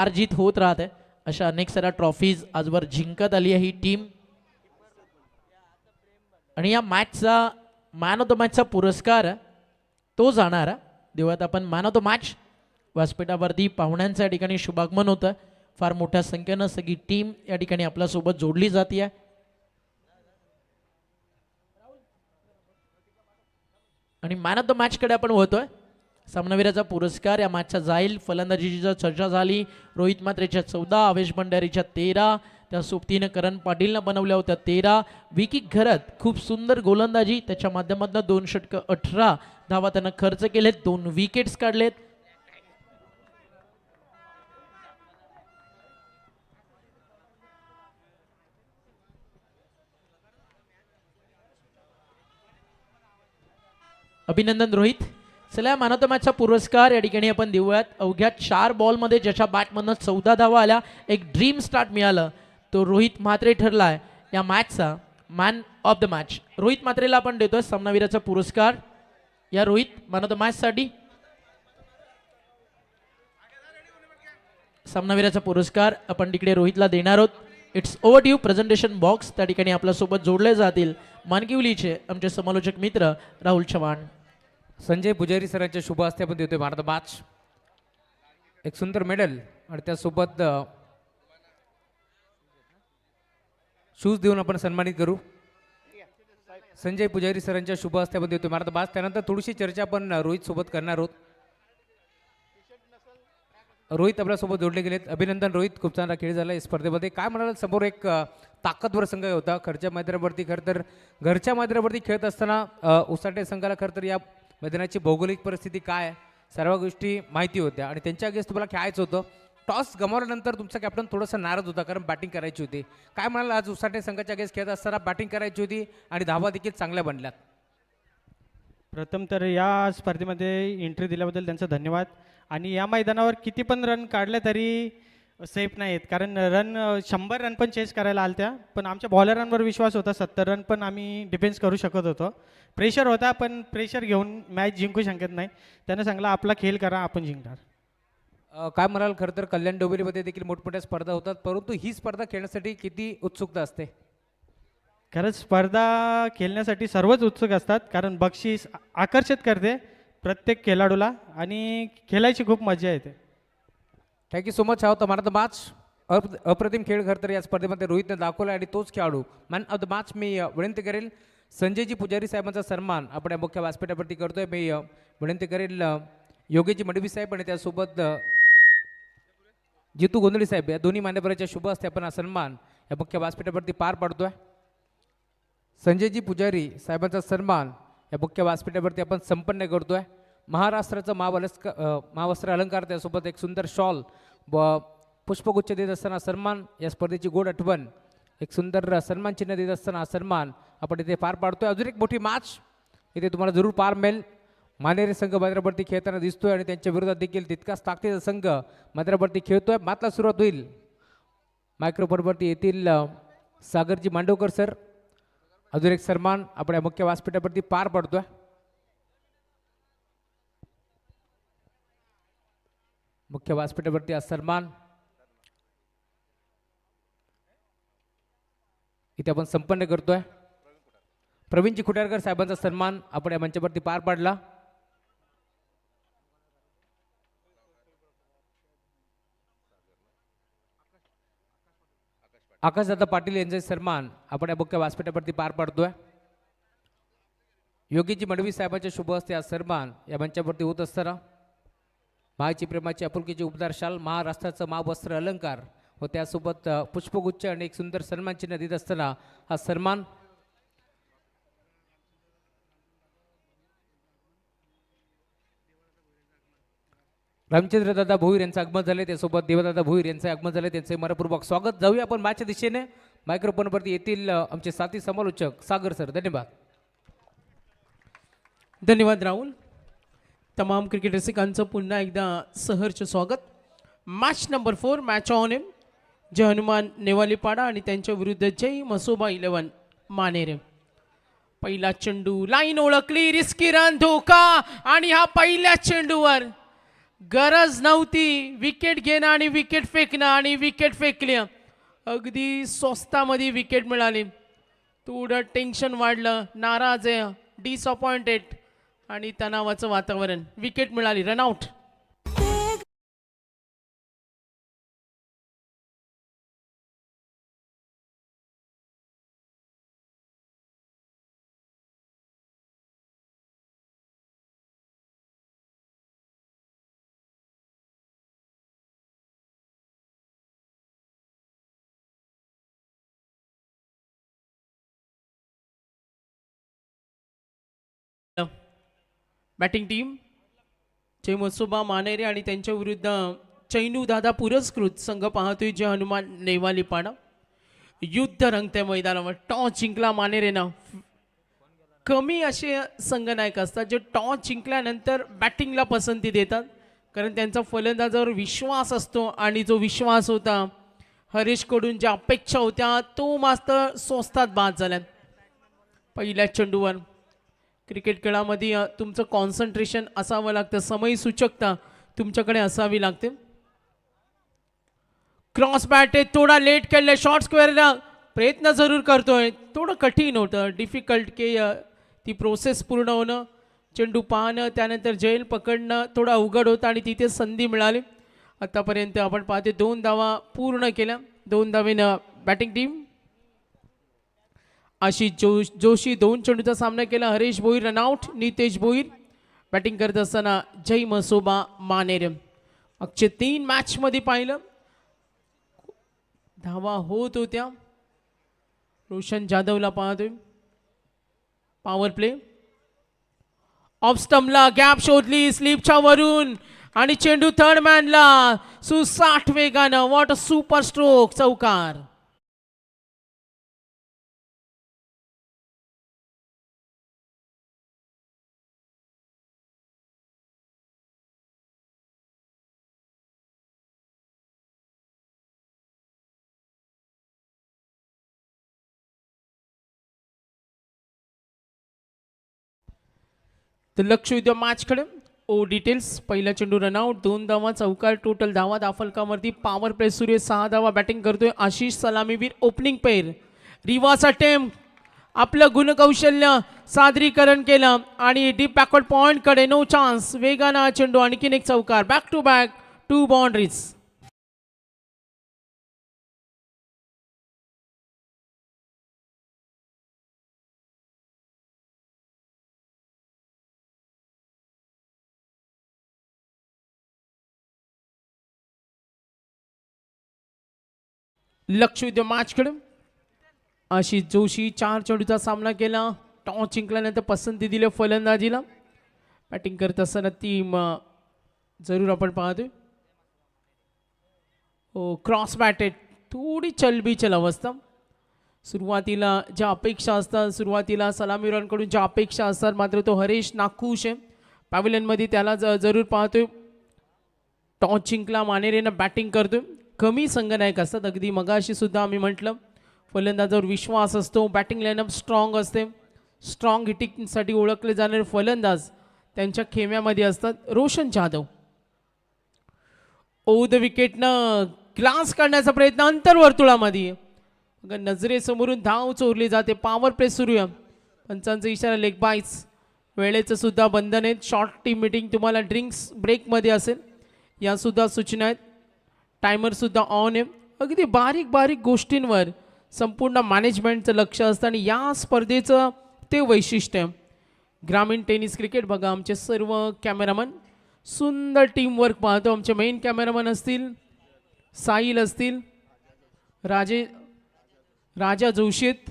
अर्जित होत राहते अशा अनेक साऱ्या ट्रॉफीज आजवर जिंकत आली आहे ही टीम. आणि या मॅचचा मॅन ऑफ द मॅचचा पुरस्कार तो जाणार देऊयात आपण. मॅन ऑफ द मॅच व्यासपीठावरती पाहुण्यांचं या ठिकाणी शुभागमन होतं. फार मोठ्या संख्येनं सगळी टीम या ठिकाणी आपल्यासोबत जोडली जाते. आणि मॅन ऑफ द मॅचकडे आपण होतोय. सामनावीराचा पुरस्कार या मॅचचा जाईल. फलंदाजीची चर्चा झाली. रोहित म्हात्रेच्या 14, आवेश भंडारीच्या 13, त्या सोबतीनं करण पाटीलनं बनवल्या होत्या 13. विकी घरत खूप सुंदर गोलंदाजी, त्याच्या माध्यमातून 2 षटकं 18 धावा त्यानं खर्च केलेत, 2 विकेट्स काढलेत. अभिनंदन रोहित. चला मॅन ऑफ द मॅचचा पुरस्कार या ठिकाणी आपण देऊयात. अवघ्या 4 बॉलमध्ये ज्याच्या बॅटमधनं 14 धावा आल्या, एक ड्रीम स्टार्ट मिळालं, तो रोहित म्हात्रे ठरलाय या मॅचचा man of the match. Rohit म्हात्रेला आपण देतोय सामनावीराचा पुरस्कार. या Rohit man of the match साठी सामनावीराचा पुरस्कार आपण तिकडे रोहितला देणार आहोत. It's overdue. Presentation box त्या ठिकाणी आपल्यासोबत जोडले जातील मानकिवलीचे आमचे समालोचक मित्र राहुल चव्हाण. संजय पुजारी सरांच्या शुभ हस्ते आपण देतोय भारत मॅच एक सुंदर मेडल आणि त्यासोबत शूज देऊन आपण सन्मानित करू. संजय पुजारी सरांच्या शुभ हस्ते आपण देतोय भारत मॅच. त्यानंतर थोडीशी चर्चा आपण रोहित सोबत करणार आहोत. रोहित आपल्यासोबत जोडले गेलेत. अभिनंदन रोहित, खूप चांगला खेळ झाला या स्पर्धेमध्ये. काय म्हणाल, समोर एक ताकदवर संघ होता घरच्या मैदानावरती. खरं तर घरच्या मैदानावरती खेळत असताना उसाटे संघाला खरं तर या मैदानाची भौगोलिक परिस्थिती काय सर्व गोष्टी माहिती होत्या आणि त्यांच्या अगेन्स्ट तुम्हाला खेळायचं होतं. टॉस गमावल्यानंतर तुमचा कॅप्टन थोडासा नाराज होता कारण बॅटिंग करायची होती. काय म्हणाल, आज उसाटे संघाच्या अगेन्स्ट खेळत असताना बॅटिंग करायची होती आणि धावा देखील चांगल्या बनल्यात. प्रथम तर या स्पर्धेमध्ये एंट्री दिल्याबद्दल त्यांचा धन्यवाद. आणि या मैदानावर किती पण रन काढले तरी सेफ नाही आहेत, कारण रन 100 रन पण चेस करायला आलत्या, पण आमच्या बॉलरांवर विश्वास होता. 70 रन पण आम्ही डिफेन्स करू शकत होतो. प्रेशर होता, पण प्रेशर घेऊन मॅच जिंकू शकत नाही. त्यानं सांगला आपला खेळ करा, आपण जिंकणार. काय म्हणाल, खरं तर कल्याण डोंबिवलीमध्ये देखील मोठमोठ्या स्पर्धा होतात, परंतु ही स्पर्धा खेळण्यासाठी किती उत्सुकता असते? खरंच स्पर्धा खेळण्यासाठी सर्वच उत्सुक असतात, कारण बक्षीस आकर्षित करते प्रत्येक खेळाडूला आणि खेळायची खूप मजा येते. Thank you so much. हा होता मॅन ऑफ द मॅच. अप्रतिम खेळ खरं तर या स्पर्धेमध्ये रोहितने दाखवला आणि तोच खेळाडू मॅन ऑफ द मॅच. मी विनंती करेल संजयजी पुजारी साहेबांचा सन्मान आपण या मुख्य व्यासपीठावरती करतोय. मी विनंती करेल योगेशजी मडवी साहेब आणि त्यासोबत जितू गोंधळी साहेब या दोन्ही मान्यवरांच्या शुभ हस्ते आपण हा सन्मान या मुख्य व्यासपीठावरती पार पाडतोय. संजयजी पुजारी साहेबांचा सन्मान या मुख्य व्यासपीठावरती आपण संपन्न करतोय. महाराष्ट्राचं महावस्त्र अलंकार, त्यासोबत एक सुंदर शॉल व पुष्पगुच्छ देत असताना सन्मान, या स्पर्धेची गोड आठवण, एक सुंदर सन्मान चिन्ह देत असताना सन्मान आपण इथे पार पाडतोय. अजून एक मोठी मॅच इथे तुम्हाला जरूर पार मिळेल. मानेरे संघ मैदानावरती खेळताना दिसतोय आणि त्यांच्या विरोधात देखील तितकाच ताकदीचा संघ मैदानावरती खेळतोय. मातला सुरुवात होईल. मायक्रोफोनवरती येतील सागरजी मांडवकर सर. अजून एक सन्मान आपण या मुख्य व्यासपीठावरती पार पडतोय. मुख्य व्यासपीठावरती हा सन्मान इथे आपण संपन्न करतोय. प्रवीणजी खुटारकर साहेबांचा सन्मान आपण या मंचावरती पार पाडला. आकाशदादा पाटील यांचे सन्मान आपण या मुख्य व्यासपीठावरती पार पाडतोय. योगीजी मडवी साहेबांच्या शुभ हस्ते हा सन्मान या मंचावरती होत असताना मायची प्रेमाची आपुलकीची उपदार शाल, महाराष्ट्राचं महावस्त्र अलंकार व त्यासोबत पुष्पगुच्छ आणि एक सुंदर सन्मान चिन्ह देत असताना हा सन्मान रामचंद्र दादा भोईर यांचं आगमन झाले, त्यासोबत देवदादा भोईर यांचं आगमन झाले, त्यांचे मनपूर्वक स्वागत. जाऊया आपण मॅचच्या दिशेने. मायक्रोफोनवरती येतील आमचे साथी समालोचक सागर सर. धन्यवाद. धन्यवाद राहुल. तमाम क्रिकेट रसिकांचं पुन्हा एकदा सहर्ष स्वागत. Match number 4, match on M, Jai Hanuman Nevalipada आणि त्यांच्या विरुद्ध जय मसोबा 11 मानेरे. पहिला चेंडू, लाईन ओळखली, रिस्की रन, धोका आणि हा पहिल्या चेंडूवर गरज नव्हती विकेट घेणं आणि विकेट फेकणं आणि विकेट फेकली. अगदी स्वस्तामध्ये विकेट मिळाली. थोडं टेन्शन वाढलं, नाराज आहे, डिसअपॉइंटेड आणि तणावाचं वातावरण. विकेट मिळाली, रनआउट. बॅटिंग टीम जय मसोबा मानेरे आणि त्यांच्या विरुद्ध चैनू दादा पुरस्कृत संघ पाहतोय जे हनुमान नेवालीपाडा. युद्ध रंगते मैदानावर. टॉस जिंकला मानेरेनं. कमी असे संघनायक असतात जे टॉस जिंकल्यानंतर बॅटिंगला पसंती देतात, कारण त्यांचा फलंदाजावर विश्वास असतो आणि जो विश्वास होता हरीशकडून ज्या अपेक्षा होत्या तो मात्र स्वस्तात बाद झाल्या. पहिल्या चेंडूवर क्रिकेट खेळामध्ये तुमचं कॉन्सन्ट्रेशन असावं लागतं, समयसूचकता तुमच्याकडे असावी लागते. क्रॉस बॅट आहे, थोडा लेट केलं. शॉर्ट स्क्वेअरला प्रयत्न जरूर करतोय, थोडं कठीण होतं, डिफिकल्ट की ती प्रोसेस पूर्ण होणं, चेंडू पाहणं, त्यानंतर जैल पकडणं थोडं अवघड होतं आणि तिथे संधी मिळाली. आतापर्यंत आपण पाहते 2 धावा पूर्ण केल्या. 2 धावेनं बॅटिंग टीम. आशिष जोशी 2 चेंडूचा सामना केला. हरीश भोईर रनआउट. नितेश भोईर बॅटिंग करत असताना जय मसोबा मानेरे. मागचे 3 मॅचमध्ये पाहिलं धावा होत होत्या. रोशन जाधवला पाहतोय. पॉवर प्ले ऑफ स्टंपला गॅप शोधली स्लिपच्या वरून आणि चेंडू थर्ड मॅनला सुसाट वेगानं. What a super stroke. चौकार. तर लक्ष उद्या मॅचकडे. ओ डिटेल्स. पहिला चेंडू रनआउट. 2 धावा. चौकार. टोटल धावा दाफलकावरती. पॉवर प्ले सुरू आहे. 6 धावा. बॅटिंग करतोय आशिष सलामीवीर. Opening pair. रिवास अटेम्प्ट. आपलं गुणकौशल्य सादरीकरण केलं आणि डीप बॅकवर्ड पॉइंटकडे. No chance. वेगानं चेंडू. आणखीन एक चौकार. Back to back 2 boundaries. लक्ष उद्या मॅचकडे. आशिष जोशी 4 चेंडूचा सामना केला. टॉस जिंकल्यानंतर पसंती दिली फलंदाजीला. बॅटिंग करत असताना टीम जरूर आपण पाहतोय. हो क्रॉस बॅट आहे. थोडी चलबिचल अवस्था. सुरुवातीला ज्या अपेक्षा असतात, सुरुवातीला सलामीवीरांकडून ज्या अपेक्षा असतात, मात्र तो हरीश नाखुश आहे. पॅव्हलियनमध्ये त्याला जरूर पाहतोय. टॉस जिंकला. मानेरेनं बॅटिंग करतोय. कमी संघनायक असतात. अगदी मगाशी सुद्धा आम्ही म्हटलं फलंदाजावर विश्वास असतो. बॅटिंग लाईनअप स्ट्रॉंग असते. स्ट्रॉंग हिटिंगसाठी ओळखले जाणारे फलंदाज त्यांच्या खेम्यामध्ये असतात. रोशन जाधव ओ द विकेटनं ग्लास काढण्याचा प्रयत्न अंतर्वर्तुळामध्ये. नजरेसमोरून धाव चोरली जाते. पॉवर प्ले सुरू आहे. पंचांचा इशारा लेग बाईस. वेळेचं सुद्धा बंधन आहेत. शॉर्ट टीम मीटिंग तुम्हाला ड्रिंक्स ब्रेकमध्ये असेल यासुद्धा सूचना आहेत. टायमरसुद्धा ऑन आहे. अगदी बारीक बारीक गोष्टींवर संपूर्ण मॅनेजमेंटचं लक्ष असतं आणि या स्पर्धेचं ते वैशिष्ट्य. ग्रामीण टेनिस क्रिकेट बघा आमचे सर्व कॅमेरामन सुंदर टीमवर्क पाहतो. आमचे मेन कॅमेरामन असतील साहिल असतील, राजा जोशी आहेत,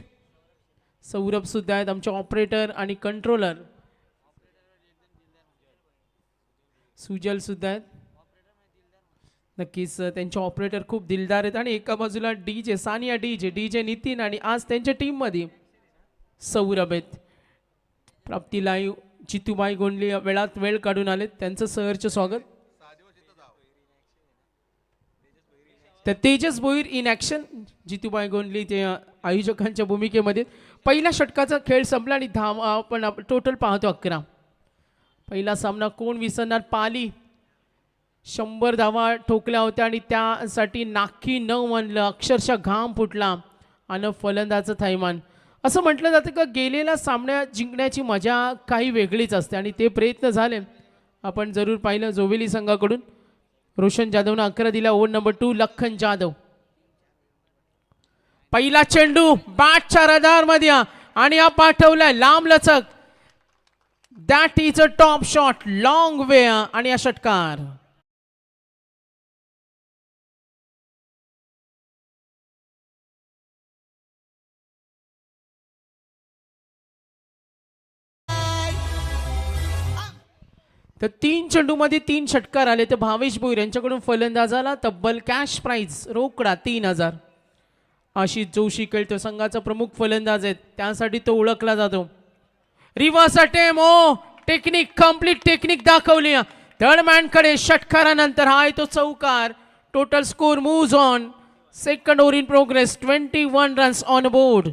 सौरभसुद्धा आहेत आमचे ऑपरेटर आणि कंट्रोलर. सुजलसुद्धा आहेत. नक्कीच त्यांचे ऑपरेटर खूप दिलदार आहेत. आणि एका बाजूला डीजे सानिया, डीजे नितीन आणि आज त्यांच्या टीममध्ये सौरभ आहेत. प्राप्ती लाईव्ह जितूबाई गोंडली वेळात वेळ काढून आलेत. त्यांचं सहर्ष स्वागत. तर तेजस भोईर इन ॲक्शन. जितूबाई गोंडली ते आयोजकांच्या भूमिकेमध्ये. पहिल्या षटकाचा खेळ संपला आणि धावा आपण टोटल पाहतो 11. पहिला सामना कोण विसरणार. पाली 100 धावा ठोकल्या होत्या आणि त्यासाठी नाकी न म्हणलं, अक्षरशः घाम फुटला आणि फलंदाचं थैमान. असं म्हटलं जातं का गेलेल्या सामन्या जिंकण्याची मजा काही वेगळीच असते आणि ते प्रयत्न झाले. आपण जरूर पाहिलं जोवेली संघाकडून रोशन जाधवनं 11 दिला. Over number 2 Lakhan Jadhav. पहिला चेंडू बॅटच्या रडारमध्ये आणि हा पाठवलाय लांब लचक. That is a top shot long वे आणि हा षटकार. तर 3 चेंडूमध्ये 3 षटकार आले. तर भावेश भोईर यांच्याकडून फलंदाजाला तब्बल कॅश प्राइज रोकडा 3000. आशिष जोशी खेळतो, संघाचा प्रमुख फलंदाज आहेत, त्यासाठी तो ओळखला जातो. रिव्हर्स अटेम्प्ट, ओ टेक्निक, कम्प्लीट टेक्निक दाखवली. थर्ड मॅनकडे षटकारानंतर हा आहे तो चौकार. Total score moves on. Second over in progress. 21 runs on board.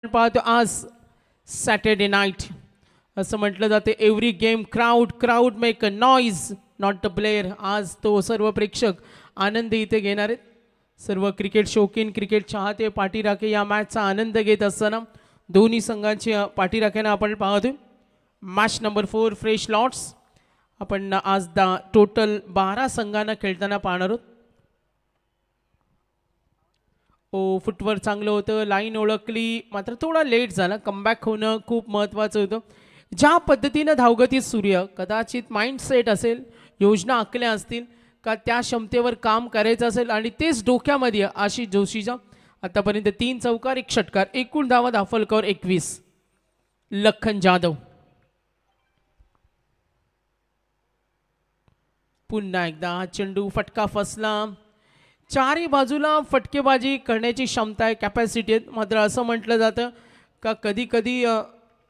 पाहतो आज सॅटर्डे नाईट असं म्हटलं जाते. Every game crowd make a noise not the player. आज तो सर्व प्रेक्षक आनंद इथे घेणार आहेत. सर्व क्रिकेट शौकीन, क्रिकेट चाहते, पाठीराखे या मॅचचा आनंद घेत असताना दोन्ही संघाची पाठीराख्यांना आपण पाहतोय. Match number 4 fresh lots. आपण आज टोटल 12 संघांना खेळताना पाहणार आहोत. फुटवर चांगलं होतं, लाईन ओळखली, मात्र थोडा लेट झाला. कमबॅक होणं खूप महत्त्वाचं होतं. ज्या पद्धतीनं धावगती सूर्य कदाचित माइंडसेट असेल, योजना आखल्या असतील का त्या क्षमतेवर काम करायचं असेल आणि तेच डोक्यामध्ये आशिष जोशीच्या. आतापर्यंत 3 चौकार 1 षटकार. एकूण धावा दाफलकर 21. लखन जाधव पुन्हा एकदा हा चेंडू फटका फसला. चारही बाजूला फटकेबाजी करण्याची क्षमता आहे, कॅपॅसिटी आहे. मात्र असं म्हटलं जातं का कधी कधी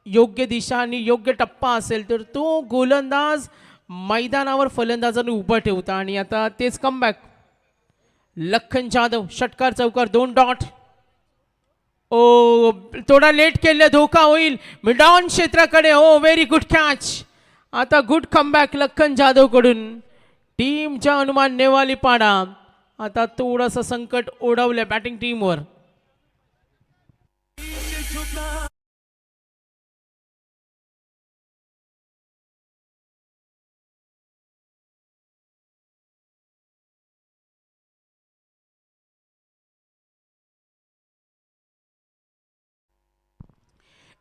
योग्य दिशा आणि योग्य टप्पा असेल तर तो गोलंदाज मैदानावर फलंदाजाने उभं ठेवता आणि आता तेच कमबॅक. लखन जाधव षटकार चौकार 2 डॉट. थोडा लेट केले, धोका होईल मिडॉन क्षेत्राकडे. Very good catch. आता गुड कमबॅक लखन जाधव कडून. टीमच्या अनुमान नेवाली पाडा आता थोडंसं संकट ओढवलं बॅटिंग टीमवर.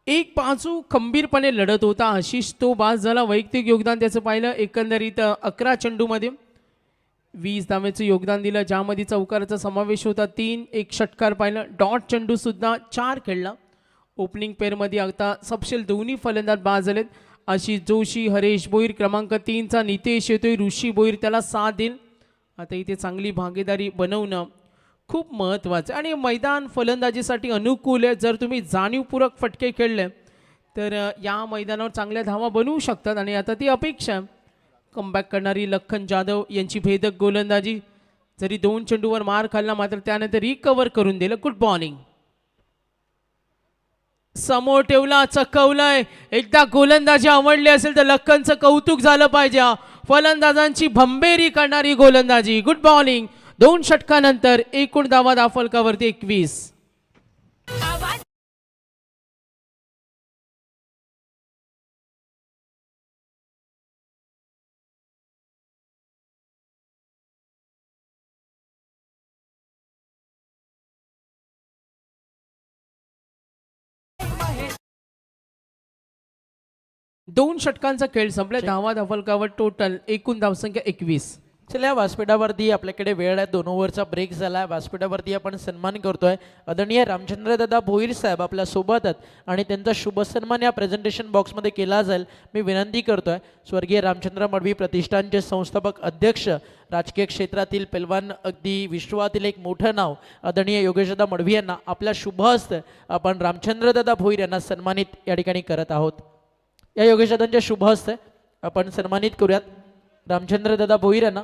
एक बाजू खंबीरपणे लढत होता आशिष, तो बाद झाला. वैयक्तिक योगदान त्याचं पाहिलं एकंदरीत 11 चेंडूमध्ये 20 धावेचं योगदान दिलं, ज्यामध्ये चौकाराचा समावेश होता. 3 1 षटकार पाहिलं. डॉट चेंडू सुद्धा 4 खेळला. ओपनिंग पेअरमध्ये आता सपशेल दोन्ही फलंदाज बाद झालेत. आशिष जोशी, हरेश भोईर. क्रमांक 3चा नितेश येतोय, ऋषी भोईर त्याला साथ देईल. आता इथे चांगली भागीदारी बनवणं खूप महत्त्वाचं आणि मैदान फलंदाजीसाठी अनुकूल आहे. जर तुम्ही जाणीवपूर्वक फटके खेळले तर या मैदानावर चांगल्या धावा बनवू शकतात आणि आता ती अपेक्षा. कमबॅक करणारी लखन जाधव यांची भेदक गोलंदाजी. जरी 2 चेंडूवर मार खाल्ला मात्र त्यानंतर रिकवर करून दिलं. Good bowling. समोर ठेवला, चकवलंय. एकदा गोलंदाजी आवडली असेल तर लखनचं कौतुक झालं पाहिजे. फलंदाजांची भंबेरी करणारी गोलंदाजी. Good bowling. 2 षटकानंतर एकूण धावा दाफलकावरती 21. दोन षटकांचा खेळ संपला. धावा दाफलकावर टोटल एकूण धावसंख्या 21. चला व्यासपीठावरती आपल्याकडे वेळ आहे. 2 ओव्हरचा ब्रेक झाला. व्यासपीठावरती आपण सन्मान करतोय. आदरणीय रामचंद्र दादा भोईर साहेब आपल्या सोबत आहेत आणि त्यांचा शुभ सन्मान या प्रेझेंटेशन बॉक्समध्ये केला जाईल. मी विनंती करतोय स्वर्गीय रामचंद्र मडवी प्रतिष्ठानचे संस्थापक अध्यक्ष, राजकीय क्षेत्रातील पेलवान, अगदी विश्वातील एक मोठं नाव आदरणीय योगेशदादा मडवी यांना आपल्या शुभ हस्ते आपण रामचंद्र दादा भोईर यांना सन्मानित या ठिकाणी करत आहोत. या योगेशदादांच्या शुभ हस्ते आपण सन्मानित करूयात रामचंद्र दादा भोईर यांना.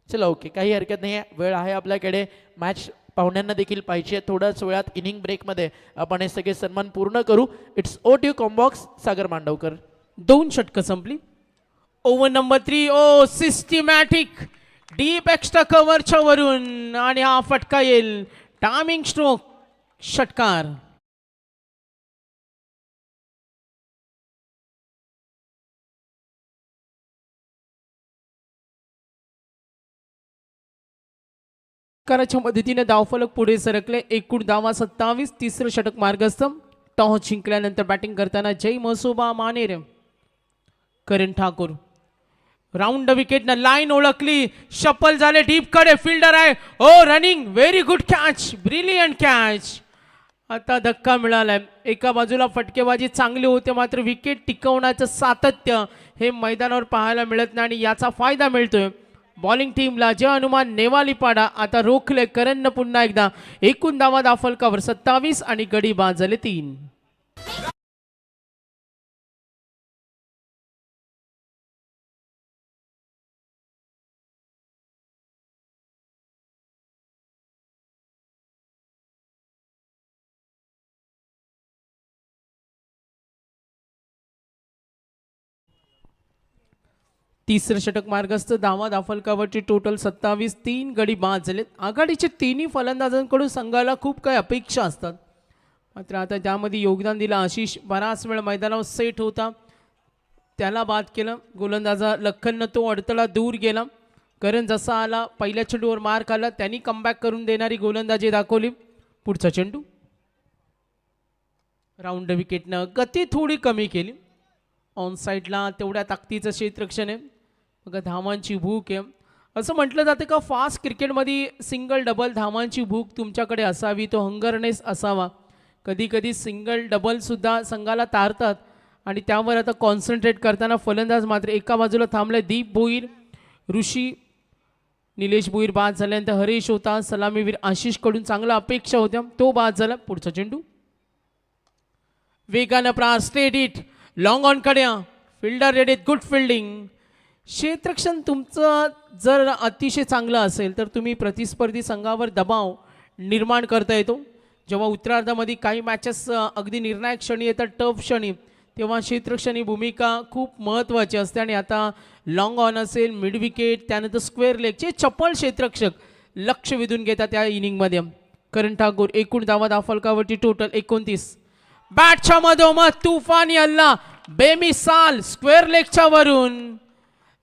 चला ओके, काही हरकत नाही आहे, वेळ आहे आपल्याकडे. मॅच पाहुण्यांना देखील पाहिजे. थोड्याच वेळात इनिंग ब्रेकमध्ये आपण हे सगळे सन्मान पूर्ण करू. इट्स ओ टी कॉम्बॉक्स सागर मांडवकर. 2 षटकं संपली. Over number 3. ओ सिस्टमॅटिक डीप एक्स्ट्रा कव्हरच्या वरून आणि हा फटका येईल. टायमिंग स्ट्रोक षटकार. षटकाराच्या मदतीने धावफलक पुढे सरकले. एकूण धावा 27. तिसरं षटक मार्गस्थ. टॉस जिंकल्यानंतर बॅटिंग करताना जय मसोबा मानेर, करण ठाकूर. राऊंड विकेटनं लाईन ओळखली, शपल झाले डीप कडे, फिल्डर आहे. Oh running, very good catch, brilliant catch. आता धक्का मिळालाय. एका बाजूला फटकेबाजी चांगली होते, मात्र विकेट टिकवण्याचं सातत्य हे मैदानावर पाहायला मिळत नाही आणि याचा फायदा मिळतोय बॉलिंग टीमला. जय हनुमान नेवालीपाडा आता रोखले करणनं पुन्हा एकदा. एकूण धावा धावफलकावर 27 आणि गडी बाद झाले 3. तिसरं षटक मार्गस्थ. धावा धावफलकावरची टोटल 27. 3 गडी बाद झालेत. आघाडीचे तिन्ही फलंदाजांकडून संघाला खूप काही अपेक्षा असतात, मात्र आता त्यामध्ये योगदान दिलं आशिष. बराच वेळ मैदानावर सेट होता, त्याला बाद केलं. गोलंदाजा लखननं तो अडथळा दूर गेला. करण जसा आला, पहिल्या चेंडूवर मार खाल्ला, त्यांनी कमबॅक करून देणारी गोलंदाजी दाखवली. पुढचा चेंडू राऊंड विकेटनं गती थोडी कमी केली. ऑन साईडला तेवढ्या ताकदीचं क्षेत्ररक्षण आहे. बघा धावांची भूक आहे. असं म्हटलं जातं का फास्ट क्रिकेटमध्ये सिंगल डबल धावांची भूक तुमच्याकडे असावी, तो हंगरनेस असावा. कधी कधी सिंगल डबलसुद्धा संघाला तारतात आणि त्यावर आता कॉन्सन्ट्रेट करताना फलंदाज मात्र एका बाजूला थांबले. दीप भोईर, ऋषी, निलेश भोईर बाद झाल्यानंतर हरीश होता. सलामीवीर आशिषकडून चांगल्या अपेक्षा होत्या, तो बाद झाला. पुढचा चेंडू वेगानं प्रार स्ट्रेट हिट, लॉंग ऑन कडे, फिल्डर रेडीत, गुड फिल्डिंग. क्षेत्ररक्षण तुमचं जर अतिशय चांगलं असेल तर तुम्ही प्रतिस्पर्धी संघावर दबाव निर्माण करता येतो. जेव्हा उत्तरार्धामध्ये काही मॅचेस अगदी निर्णायक क्षणी येतात, टफ क्षणी, तेव्हा क्षेत्ररक्षणी भूमिका खूप महत्त्वाची असते. आणि आता लॉंग ऑन असेल, मिड विकेट, त्यानंतर स्क्वेअर लेगचे चपळ क्षेत्ररक्षक लक्ष वेधून घेतात त्या इनिंगमध्ये. करण ठाकूर. एकूण धावा धावफलकावरती टोटल 29. बॅटच्या मधोमध तुफानी हल्ला, बेमिसाल स्क्वेअर लेगच्या वरून,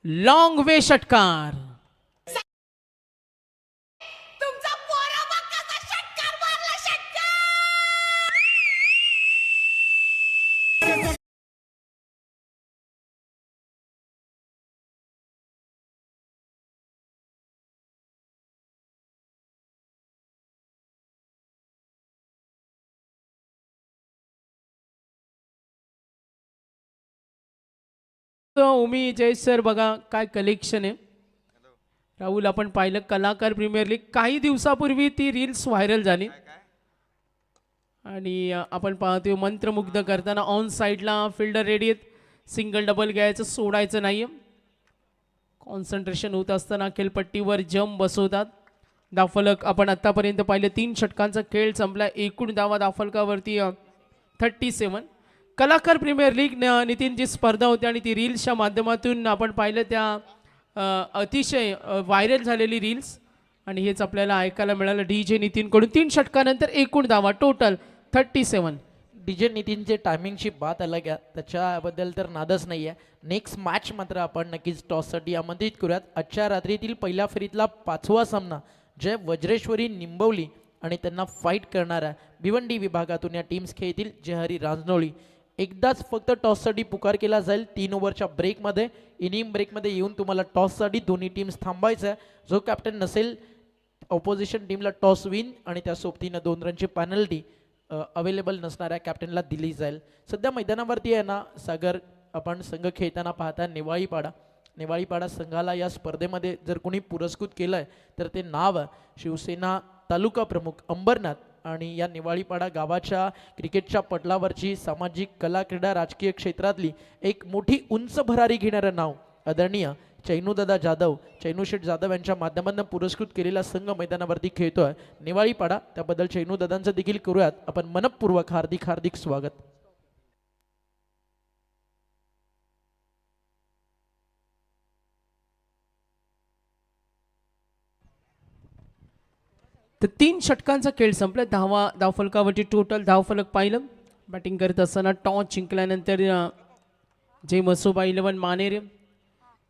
लॉंग वे षटकार. उमी जय सर, बघा काय कलेक्शन आहे. राहुल, आपण पाहिलं कलाकार प्रीमियर लीग काही दिवसापूर्वी ती रील्स व्हायरल झाली आणि आपण पाहतोय मंत्रमुग्ध करताना. ऑन साईडला फिल्डर रेडी आहेत, सिंगल डबल घ्यायचं, सोडायचं नाही. कॉन्सन्ट्रेशन होत असताना खेळपट्टीवर जम बसवतात. धावफलक आपण आत्तापर्यंत पाहिलं 3 षटकांचा खेळ संपला. एकूण धावा धावफलकावरती 37. कलाकार प्रीमियर लीग नितीन जी स्पर्धा होती आणि ती रील्सच्या माध्यमातून आपण पाहिलं त्या अतिशय व्हायरल झालेली रील्स आणि हेच आपल्याला ऐकायला मिळालं डी जे नितीनकडून. 3 षटकानंतर एकूण धावा टोटल 37. डी जे नितीनचे टायमिंगची बात अलग आहे, त्याच्याबद्दल तर नादच नाही आहे. नेक्स्ट मॅच मात्र आपण नक्कीच टॉससाठी आमंत्रित करूयात. आजच्या रात्रीतील पहिल्या फेरीतला 5वा सामना जय वज्रेश्वरी निंबवली आणि त्यांना फाईट करणाऱ्या भिवंडी विभागातून या टीम्स खेळतील. जय हरी रांजनोळी. एकदाच फक्त टॉससाठी पुकार केला जाईल 3 ओव्हरच्या ब्रेकमध्ये. इनिंग ब्रेकमध्ये येऊन तुम्हाला टॉससाठी दोन्ही टीम्स थांबायचं आहे. जो कॅप्टन नसेल ऑपोजिशन टीमला टॉस विन आणि त्या सोबतीनं 2 रनची पेनल्टी अवेलेबल नसणाऱ्या कॅप्टनला दिली जाईल. सध्या मैदानावरती आहे ना सागर, आपण संघ खेळताना पाहता नेवाळीपाडा संघाला या स्पर्धेमध्ये जर कोणी पुरस्कृत केलं आहे तर ते नाव शिवसेना तालुका प्रमुख अंबरनाथ आणि या नेवाळीपाडा गावाच्या क्रिकेटच्या पटलावरची सामाजिक कला क्रीडा राजकीय क्षेत्रातली एक मोठी उंच भरारी घेणारं नाव आदरणीय चैनूदादा जाधव, चैनूशेठ जाधव यांच्या माध्यमातून पुरस्कृत केलेला संघ मैदानावरती खेळतोय निवाळीपाडा. त्याबद्दल चैनूदादांचं देखील करूयात आपण मनपूर्वक हार्दिक हार्दिक स्वागत. तर 3 षटकांचा खेळ संपला. धावफलकावरती टोटल धावफलक पाहिलं. बॅटिंग करत असताना टॉस जिंकल्यानंतर जे मसोबा 11 मानेर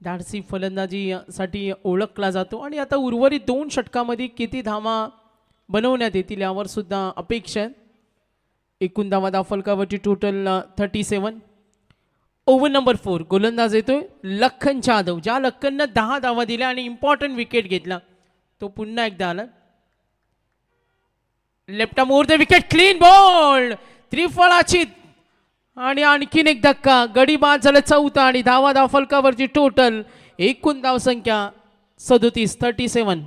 धाडसी फलंदाजीसाठी ओळखला जातो आणि आता उर्वरित 2 षटकामध्ये किती धावा बनवण्यात येतील यावर सुद्धा अपेक्षा आहे. एकूण धावा धावफलकावरती टोटल 37. ओव्हर नंबर 4 गोलंदाज येतोय लखन जाधव. ज्या लखननं 10 धावा दिल्या आणि इम्पॉर्टंट विकेट घेतला तो पुन्हा एकदा आला. Left more the wicket, clean ball, त्रिफळाची आणि आणखीन एक धक्का. गडी बाद झाला 4 आणि धावा धावफलकावरची टोटल एकूण धावसंख्या 37.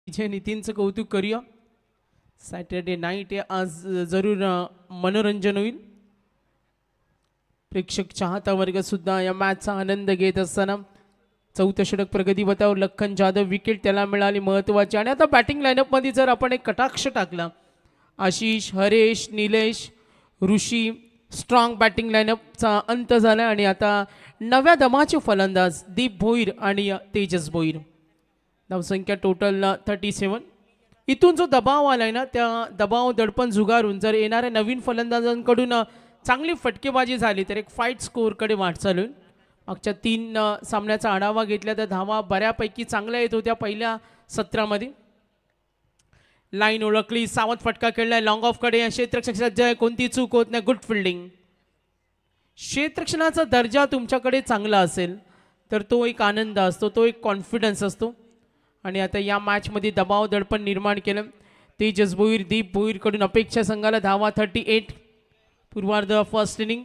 नितीनचं कौतुक करूया. सॅटर्डे नाईट आहे आज, जरूर मनोरंजन होईल. प्रेक्षक चाहता वर्ग सुद्धा या मॅचचा आनंद घेत असताना 4थं षटक प्रगतीपथावर लखन जाधव, विकेट त्याला मिळाली महत्त्वाची. आणि आता बॅटिंग लाईनअपमध्ये जर आपण एक कटाक्ष टाकला, आशिष, हरेश, निलेश, ऋषी, स्ट्रॉंग बॅटिंग लाईनअपचा अंत झाला आणि आता नव्या दमाचे फलंदाज दीप भोईर आणि तेजस भोईर. धावसंख्या टोटल 37. इथून जो दबाव आलाय ना त्या दबाव दडपण झुगारून जर येणाऱ्या नवीन फलंदाजांकडून चांगली फटकेबाजी झाली तर एक फाईट स्कोअरकडे वाटचाल होईल. मागच्या 3 सामन्याचा आढावा घेतला तर धावा बऱ्यापैकी चांगल्या येत होत्या पहिल्या सत्रामध्ये. लाईन ओळखली, सावध फटका खेळलाय लॉंग ऑफकडे. क्षेत्ररक्षणात जय, कोणती चूक होत नाही, गुड फिल्डिंग. क्षेत्ररक्षणाचा दर्जा तुमच्याकडे चांगला असेल तर तो एक आनंद असतो, तो एक कॉन्फिडन्स असतो. आणि आता या मॅचमध्ये दबाव दडपण निर्माण केलं. तेजस भोईर, दीप भोईरकडून अपेक्षा संघाला धावा 38. पूर्वार्ध फर्स्ट इनिंग.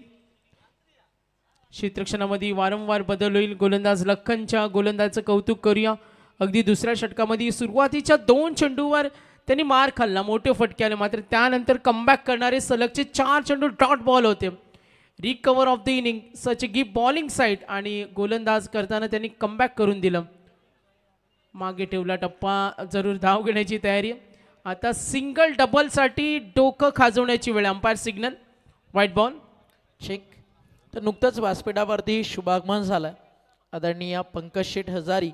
क्षेत्ररक्षणामध्ये वारंवार बदल होईल. गोलंदाज लखनच्या गोलंदाजाचं कौतुक करूया. अगदी दुसऱ्या षटकामध्ये सुरुवातीच्या 2 चेंडूवर त्यांनी मार खाल्ला, मोठे फटके आले, मात्र त्यानंतर कमबॅक करणारे सलगचे 4 चेंडू डॉट बॉल होते. Recover of the inning, such give bowling side आणि गोलंदाज करताना त्यांनी कमबॅक करून दिलं. मागे ठेवला टप्पा, जरूर धाव घेण्याची तयारी. आता सिंगल डबलसाठी डोकं खाजवण्याची वेळ. Umpire signal, white ball, check. तर नुकतंच व्यासपीठावरती शुभागमन झालं आदरणीय पंकज शेठ हजारी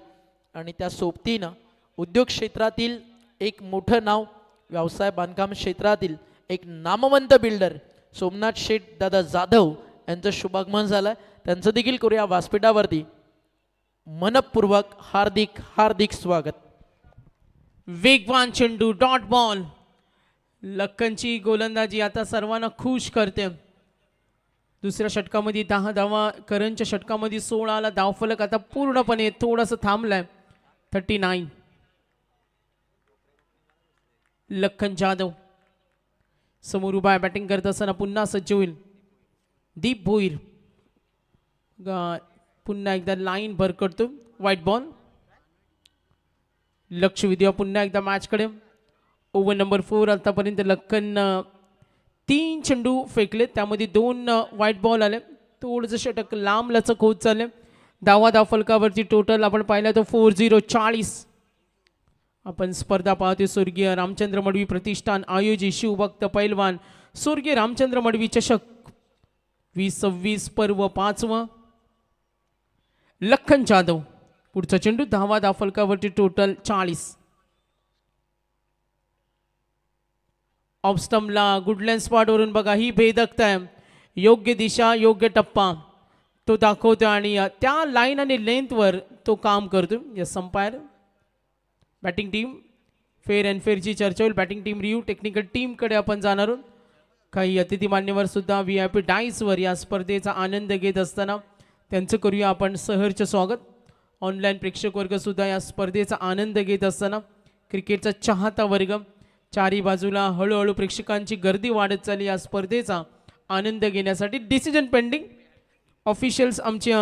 आणि त्या सोबतीनं उद्योग क्षेत्रातील एक मोठं नाव, व्यवसाय बांधकाम क्षेत्रातील एक नामवंत बिल्डर सोमनाथ शेठ दादा जाधव यांचं शुभागमन झालं. त्यांचं देखील करूया व्यासपीठावरती मनपूर्वक हार्दिक हार्दिक स्वागत. वेगवान चेंडू, डॉट बॉल. लखनची गोलंदाजी आता सर्वांना खुश करते. दुसऱ्या षटकामध्ये 10 धावा, करणच्या षटकामध्ये 16ला धावफलक आता पूर्णपणे थोडंसं थांबलाय. 39. लखन जाधव समोर उभा आहे, बॅटिंग करत असताना पुन्हा सज्ज होईल. दीप भोईर पुन्हा एकदा लाईन भर करतो. White ball. लक्ष विद्या पुन्हा एकदा मॅचकडे. ओव्हर नंबर 4 आतापर्यंत लखन 3 चेंडू फेकले, त्यामध्ये 2 व्हाईट बॉल आले. थोडंसं षटक लांब लचक होत चालले. धावा धावफलकावरती टोटल आपण पाहिलं तर 40. आपण स्पर्धा पाहतो स्वर्गीय रामचंद्र मडवी प्रतिष्ठान आयोजित शिवभक्त पैलवान स्वर्गीय रामचंद्र मडवी चषक 2026 पर्व 5. लखन जाधव पुढचा चेंडू, धावा धावफलकावरती टोटल 40. ऑफ स्टंपला गुडलँड स्पॉटवरून बघा ही भेदकता आहे. योग्य दिशा, योग्य टप्पा तो दाखवतो आणि त्या लाईन आणि लेंथवर तो काम करतो. Yes umpire. Batting team fair and फेअरची चर्चा होईल. बॅटिंग टीम रिव्ह्यू टेक्निकल टीमकडे आपण जाणार आहोत. काही अतिथी मान्यवर सुद्धा VIP डाईसवर या स्पर्धेचा आनंद घेत असताना त्यांचं करूया आपण सहर्ष स्वागत. ऑनलाईन प्रेक्षक वर्गसुद्धा या स्पर्धेचा आनंद घेत असताना क्रिकेटचा चाहता वर्ग चारी बाजूला हळूहळू प्रेक्षकांची गर्दी वाढत चालली या स्पर्धेचा आनंद घेण्यासाठी. Decision pending. ऑफिशियल्स आमचे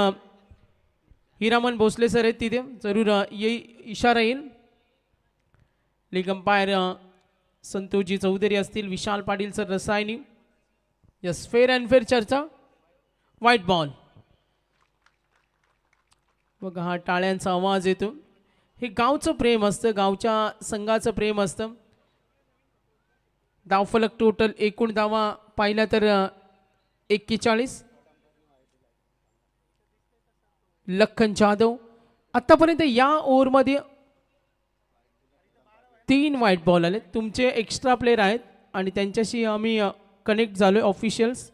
हिरामन भोसले सर आहेत तिथे, जरूर इशारा येईल. लीग अंपायर संतोषजी चौधरी असतील, Vishal Patil sir Rasayani. Yes, fair and fair चर्चा. White ball. बघा हा टाळ्यांचा आवाज येतो. हे गावचं प्रेम असतं, गावच्या संघाचं प्रेम असतं. धावफलक टोटल एकूण धावा पाहिला तर 41. लखन जाधव आतापर्यंत या ओव्हरमध्ये 3 व्हाईट बॉल आले. तुमचे एक्स्ट्रा प्लेयर आहेत आणि त्यांच्याशी आम्ही कनेक्ट झालोय ऑफिशियल्स.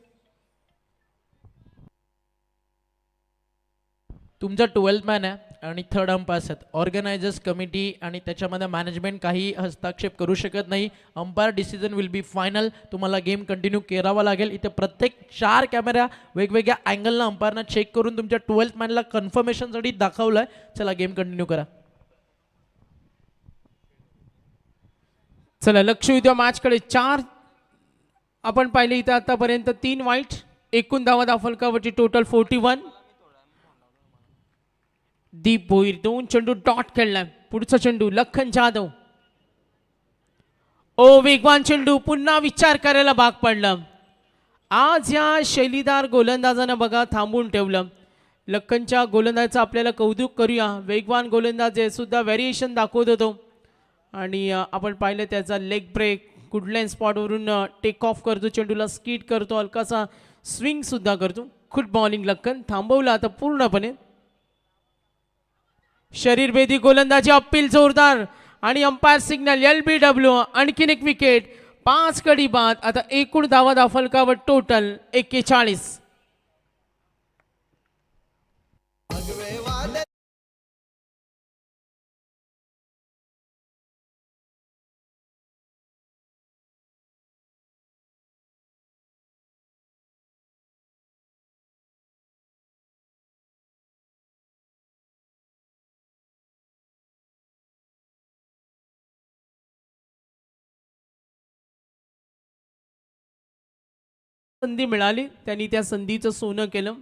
तुमचा 12th मॅन आहे आणि 3rd अंपायर्स आहेत. ऑर्गनायझर्स कमिटी आणि त्याच्यामध्ये मॅनेजमेंट काही हस्तक्षेप करू शकत नाही. Umpire decision will be final. तुम्हाला गेम कंटिन्यू करावा लागेल. इथे प्रत्येक 4 कॅमेरा वेगवेगळ्या अँगलला अंपायरना चेक करून तुमच्या 12th मॅनला कन्फर्मेशनसाठी दाखवलंय. चला गेम कंटिन्यू करा. चला लक्ष द्या मॅचकडे. 4 आपण पाहिले इथं आतापर्यंत 3 वाईट. एकूण धावा धावफलकावरची टोटल 41. दीप भोईर 2 चेंडू डॉट खेळलाय. पुढचा चेंडू लखन जाधव. ओ वेगवान चेंडू, पुन्हा विचार करायला भाग पडलं. आज या शैलीदार गोलंदाजानं बघा थांबून ठेवलं. लखनच्या गोलंदाजाचं आपल्याला कौतुक करूया. वेगवान गोलंदाज आहे सुद्धा व्हेरिएशन दाखवत होतो आणि आपण पाहिलं त्याचा लेग ब्रेक कुठल्याही स्पॉटवरून टेक ऑफ करतो, चेंडूला स्कीट करतो, हलकासा स्विंग सुद्धा करतो. Good bowling Lakhan. थांबवलं आता पूर्णपणे. शरीरभेदी गोलंदाजी अपील जोरदार आणि अंपायर सिग्नल LBW. आणखीन एक विकेट. 5 गडी बाद. आता एकूण धावा धावफलकावर टोटल 41. संधी मिळाली, त्यांनी त्या संधीचं सोनं केलं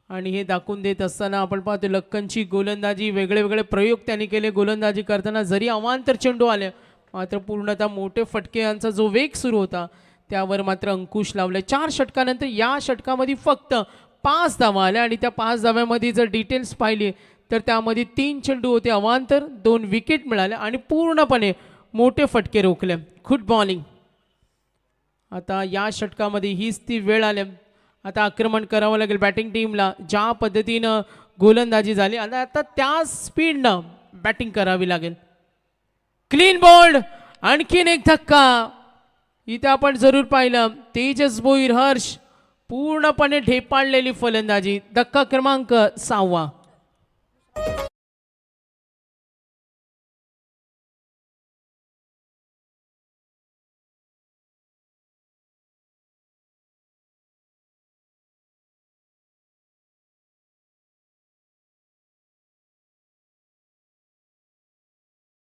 आणि हे दाखवून देत असताना आपण पाहतो लखनची गोलंदाजी. वेगळे वेगळे प्रयोग त्यांनी केले गोलंदाजी करताना. जरी अवांतर चेंडू आले मात्र पूर्णतः मोठे फटके यांचा जो वेग सुरू होता त्यावर मात्र अंकुश लावले. 4 षटकानंतर या षटकामध्ये फक्त 5 धावा आल्या आणि त्या 5 धाव्यामध्ये जर डिटेल्स पाहिली तर त्यामध्ये 3 चेंडू होते अवांतर, 2 विकेट मिळाले आणि पूर्णपणे मोठे फटके रोखले. Good bowling. आता या षटकामध्ये हीच ती वेळ आली. आता आक्रमण करावं लागेल बॅटिंग टीमला. ज्या पद्धतीनं गोलंदाजी झाली आता त्या स्पीडनं बॅटिंग करावी लागेल. Clean bowled. आणखीन एक धक्का इथे आपण जरूर पाहिलं. तेजस भोईर हर्ष पूर्णपणे ढेपाळलेली फलंदाजी. धक्का क्रमांक 6.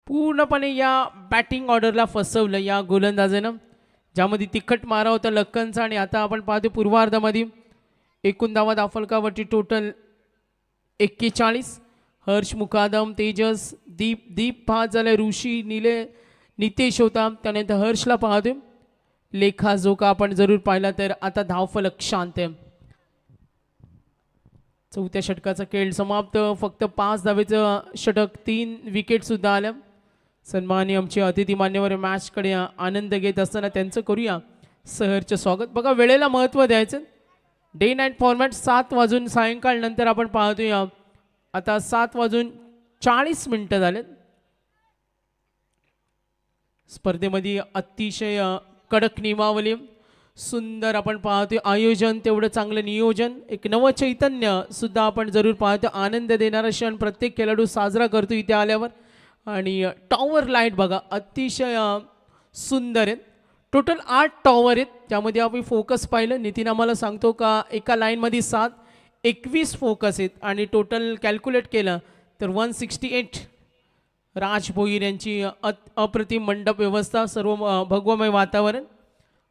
पूर्णपणे या बॅटिंग ऑर्डरला फसवलं या गोलंदाजानं, ज्यामध्ये तिखट मारा होता लखनचा. आणि आता आपण पाहतो पूर्वार्धामध्ये एकूण धावा धावफलकावरची टोटल 41. हर्ष मुकादम, तेजस, दीप पाहत झाले, ऋषी, नितेश होता. त्यानंतर हर्षला पाहतोय. लेखा जोका आपण जरूर पाहिला तर आता धावफलक शांत आहे. 4थ्या षटकाचा खेळ समाप्त. फक्त 5 धावेचं षटक, 3 विकेट सुद्धा आल्या. सन्माननीय आमचे अतिथी मान्यवर मॅचकडे आनंद घेत असताना त्यांचं करूया सहर्ष स्वागत. बघा वेळेला महत्त्व द्यायचं. डे नाईट फॉर्मॅट 7 वाजून सायंकाळ नंतर आपण पाहतोय. आता 7:40 झालेत. स्पर्धेमध्ये अतिशय कडक नियमावली, सुंदर आपण पाहतोय आयोजन, तेवढं चांगलं नियोजन, एक नवं चैतन्य सुद्धा आपण जरूर पाहतो. आनंद देणारा क्षण प्रत्येक खेळाडू साजरा करतो इथे आल्यावर. आणि टॉवर लाईट बघा अतिशय सुंदर आहेत. टोटल 8 टॉवर आहेत, त्यामध्ये आपण फोकस पाहिलं. नितीन आम्हाला सांगतो का एका लाईनमध्ये 7, 21 फोकस आहेत आणि टोटल कॅल्क्युलेट केलं तर 168. राज भोईर यांची अप्रतिम मंडप व्यवस्था, सर्व भगवमय वातावरण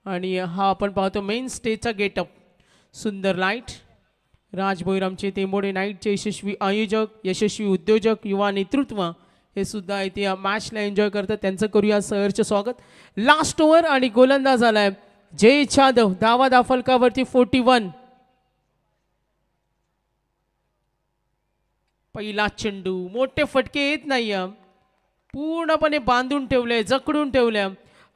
आणि हा आपण पाहतो मेन स्टेजचा गेटअप, सुंदर लाईट. राज भोईर आमचे तेंबोडे नाईटचे यशस्वी आयोजक, यशस्वी उद्योजक, युवा नेतृत्व हे सुद्धा इथे या मॅचला एन्जॉय करतात. त्यांचं करूया सहर्ष स्वागत. लास्ट ओव्हर आणि गोलंदाज आलाय जय जाधव. धावा दाफलकावरती 41. पहिला चेंडू, मोठे फटके येत नाही, पूर्णपणे बांधून ठेवले, जकडून ठेवले.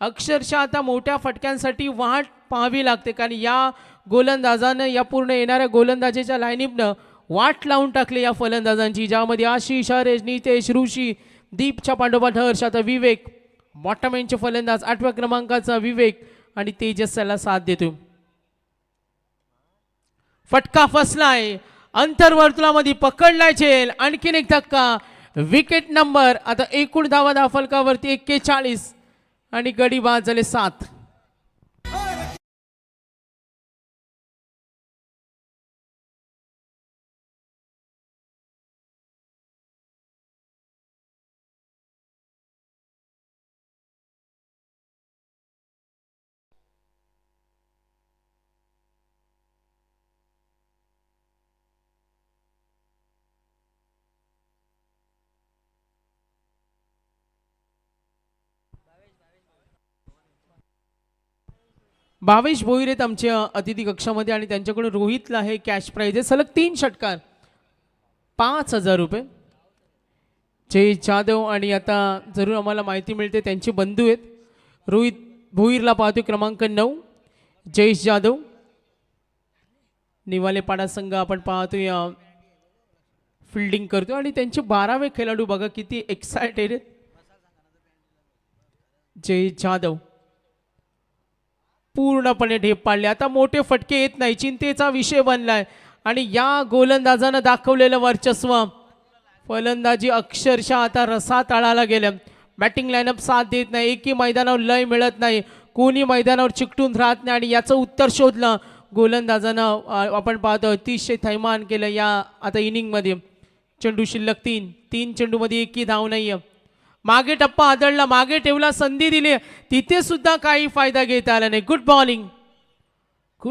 अक्षरशः आता मोठ्या फटक्यांसाठी वाट पाहावी लागते, कारण या गोलंदाजानं, या पूर्ण येणाऱ्या गोलंदाजीच्या लाईनअपनं वाट लावून टाकली या फलंदाजांची, ज्यामध्ये आशिष, हरेश, नितेश, ऋषी, दीपच्या पाठोपाठ हर्ष, आता विवेक, बॉटम एंडचे फलंदाज 8व्या क्रमांकाचा विवेक आणि तेजस त्याला साथ देतो. फटका फसलाय, अंतर्वर्तुळामध्ये पकडलाय झेल, आणखीन एक धक्का, विकेट नंबर. आता एकूण धावा दाफलकावरती 41 आणि गडी बाद झाले 7. भावेश भोईर आहेत आमच्या अतिथी कक्षामध्ये आणि त्यांच्याकडून रोहितला हे कॅश प्राईज आहे, सलग 3 षटकार, 5,000 रुपये. जय जाधव आणि आता जरूर आम्हाला माहिती मिळते त्यांचे बंधू आहेत. रोहित भोईरला पाहतो क्रमांक 9, जयेश जाधव. निवालेपाडा संघ आपण पाहतो या फिल्डिंग करतो आणि त्यांचे 12वे खेळाडू बघा किती एक्सायटेड आहेत. जय जाधव पूर्णपणे ढेप पाडले, आता मोठे फटके येत नाही, चिंतेचा विषय बनलाय. आणि या गोलंदाजानं दाखवलेलं वर्चस्व, फलंदाजी अक्षरशः आता रसातळाला गेल्या. बॅटिंग लाईनअप साथ देत नाही, एकही मैदानावर लय मिळत नाही, कोणी मैदानावर चिकटून राहत नाही आणि याचं उत्तर शोधलं गोलंदाजानं. आपण पाहतो अतिशय थैमान केलं या आता इनिंगमध्ये. चेंडू शिल्लक 3 चेंडूमध्ये एकही धाव नाही. मागे टप्पा आदळला, मागे ठेवला, संधी दिली, तिथे सुद्धा काही फायदा घेता आला नाही. गुड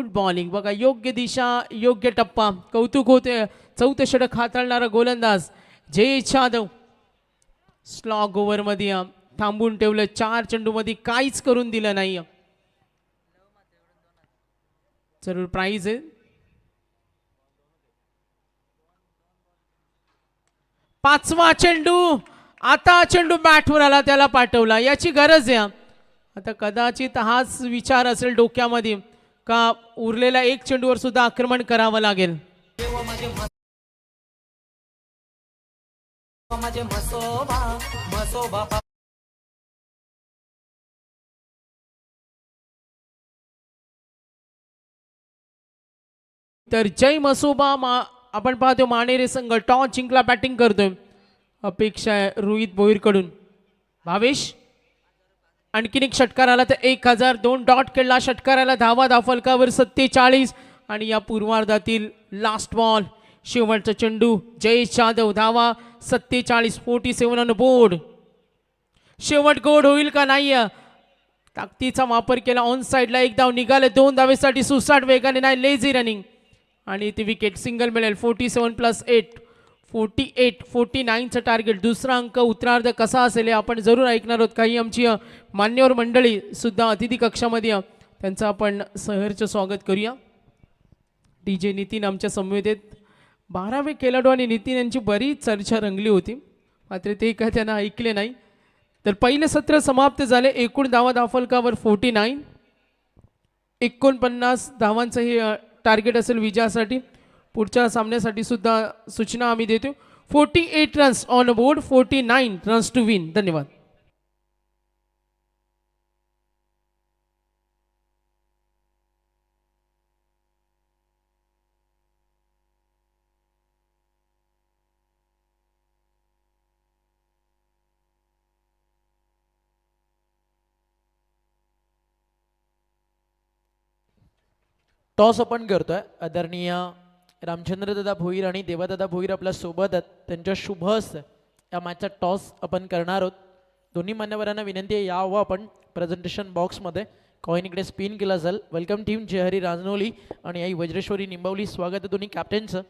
बॉलिंग बघा, योग्य दिशा, योग्य टप्पा, कौतुक होते. 4थे षटक हाताळणारा गोलंदाज जय जाधव. स्लॉग ओव्हरमध्ये थांबून ठेवलं, 4 चेंडूमध्ये काहीच करून दिलं नाही. जरूर प्राइज आहे. 5वा चेंडू, आता चेंडू बॅटवर आला, त्याला पाठवला, याची गरज आहे. आता कदाचित हाच विचार असेल डोक्यामध्ये का उरलेल्या 1 चेंडूवर सुद्धा आक्रमण करावं लागेल. तर जय मसोबा आपण पाहतो मानेरे संघ टॉस जिंकला, बॅटिंग करतोय. अपेक्षा आहे रोहित भोईरकडून. भावेश आणखीन एक षटकार आला तर 1000, 2 डॉट खेळला, षटकाराला धावा दाफलकावर 47 आणि या पूर्वार्धातील लास्ट बॉल, शेवटचा चेंडू, जयेश जाधव. धावा 47, 47 ऑन बोर्ड. शेवट गोड होईल का नाही, ताकदीचा वापर केला, ऑन साईडला 1 धाव निघाले, 2 धावेसाठी सुसाट वेगाने नाही, लेझी रनिंग आणि ती विकेट, सिंगल मिळेल. 47 + 8 48, 49चं टार्गेट. दुसरा अंक उत्तरार्ध कसा असेल हे आपण जरूर ऐकणार आहोत. काही आमची मान्यवर मंडळी सुद्धा अतिथी कक्षामध्ये, त्यांचं आपण सहर्ष स्वागत करूया. DJ नितीन आमच्या समवेत. 12वे खेळाडू आणि नितीन यांची बरीच चर्चा रंगली होती, मात्र ते काय त्यांना ऐकले नाही. तर पहिले सत्र समाप्त झाले. एकूण धावा दाफलकावर 49, 49 धावांचं हे टार्गेट असेल विजयासाठी. पुढच्या सामन्यासाठी सुद्धा सूचना आम्ही देतो. 48 runs on board, 49 runs to win. धन्यवाद. टॉस आपण करतोय. आदरणीय रामचंद्रदादा भोईर आणि देवादादा भोईर आपल्या सोबत आहेत. त्यांच्या शुभ हस्ते या मॅचचा टॉस आपण करणार आहोत. दोन्ही मान्यवरांना विनंती आहे यावं आपण प्रेझेंटेशन बॉक्समध्ये. कॉईन इकडे स्पिन केला जाईल. वेलकम टीम जयहरी राजनोली आणि आई वज्रेश्वरी निंबवली. स्वागत आहे दोन्ही कॅप्टनचं.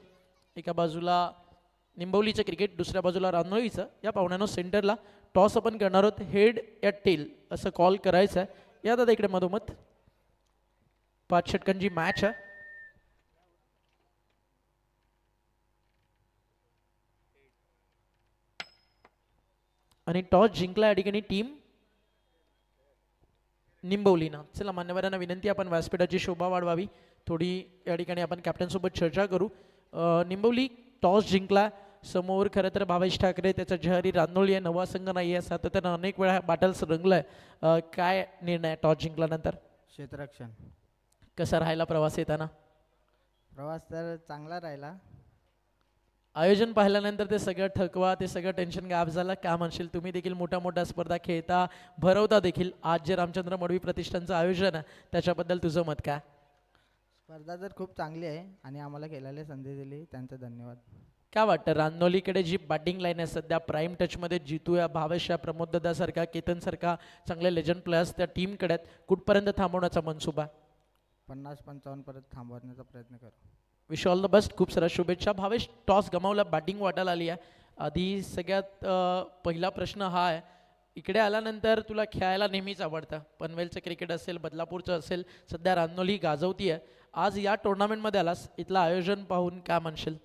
एका बाजूला निंबवलीचं क्रिकेट, दुसऱ्या बाजूला राजनोलीचं. या पाहुण्यानं सेंटरला टॉस आपण करणार आहोत. हेड या टेल असं कॉल करायचं आहे. या दादा इकडे मधोमध 5 षटकांची मॅच आहे. आणि टॉस जिंकला या ठिकाणी टीम निंबवलीनं. चला मान्यवरांना विनंती आपण व्यासपीठाची शोभा वाढवावी. थोडी या ठिकाणी आपण कॅप्टनसोबत चर्चा करू. निंबवली टॉस जिंकला. समोर खरं तर भावेश ठाकरे, त्याचा जहरी रानोळी आहे. नवा संघ नाही आहे. सातत्यानं अनेक वेळा बॅटल्स रंगलाय. काय निर्णय टॉस जिंकल्यानंतर? क्षेत्ररक्षण. कसा राहिला प्रवास येताना? प्रवास तर चांगला राहिला. आयोजन पाहिल्यानंतर ते सगळं थकवा, ते सगळं टेन्शन गायब झालं. काय म्हणशील? तुम्ही देखील मोठ्या मोठ्या स्पर्धा खेळता, भरवता देखील. आज जे रामचंद्र मडवी प्रतिष्ठानचं आयोजन आहे त्याच्याबद्दल तुझं मत काय? स्पर्धा तर खूप चांगली आहे आणि आम्हाला खेळायला संधी दिली, त्यांचा धन्यवाद. काय वाटतं रानोलीकडे जी बॅटिंग लाईन आहे सध्या प्राईम टचमध्ये, जितू या भावेश या प्रमोददादासारखा, केतनसारखा चांगले लेजंड प्लेयर्स त्या टीमकडे आहेत. कुठपर्यंत थांबवण्याचा मनसुबा? 50-55 परत थांबवण्याचा प्रयत्न करू. Wish all the best. खूप साऱ्या शुभेच्छा. भावेश टॉस गमावला, बॅटिंग वाटायला आली आहे. आधी सगळ्यात पहिला प्रश्न हा आहे, इकडे आल्यानंतर तुला खेळायला नेहमीच आवडतं. पनवेलचं क्रिकेट असेल, बदलापूरचं असेल, सध्या रानोली गाजवती आहे. आज या टुर्नामेंटमध्ये आलास, इथलं आयोजन पाहून काय म्हणशील?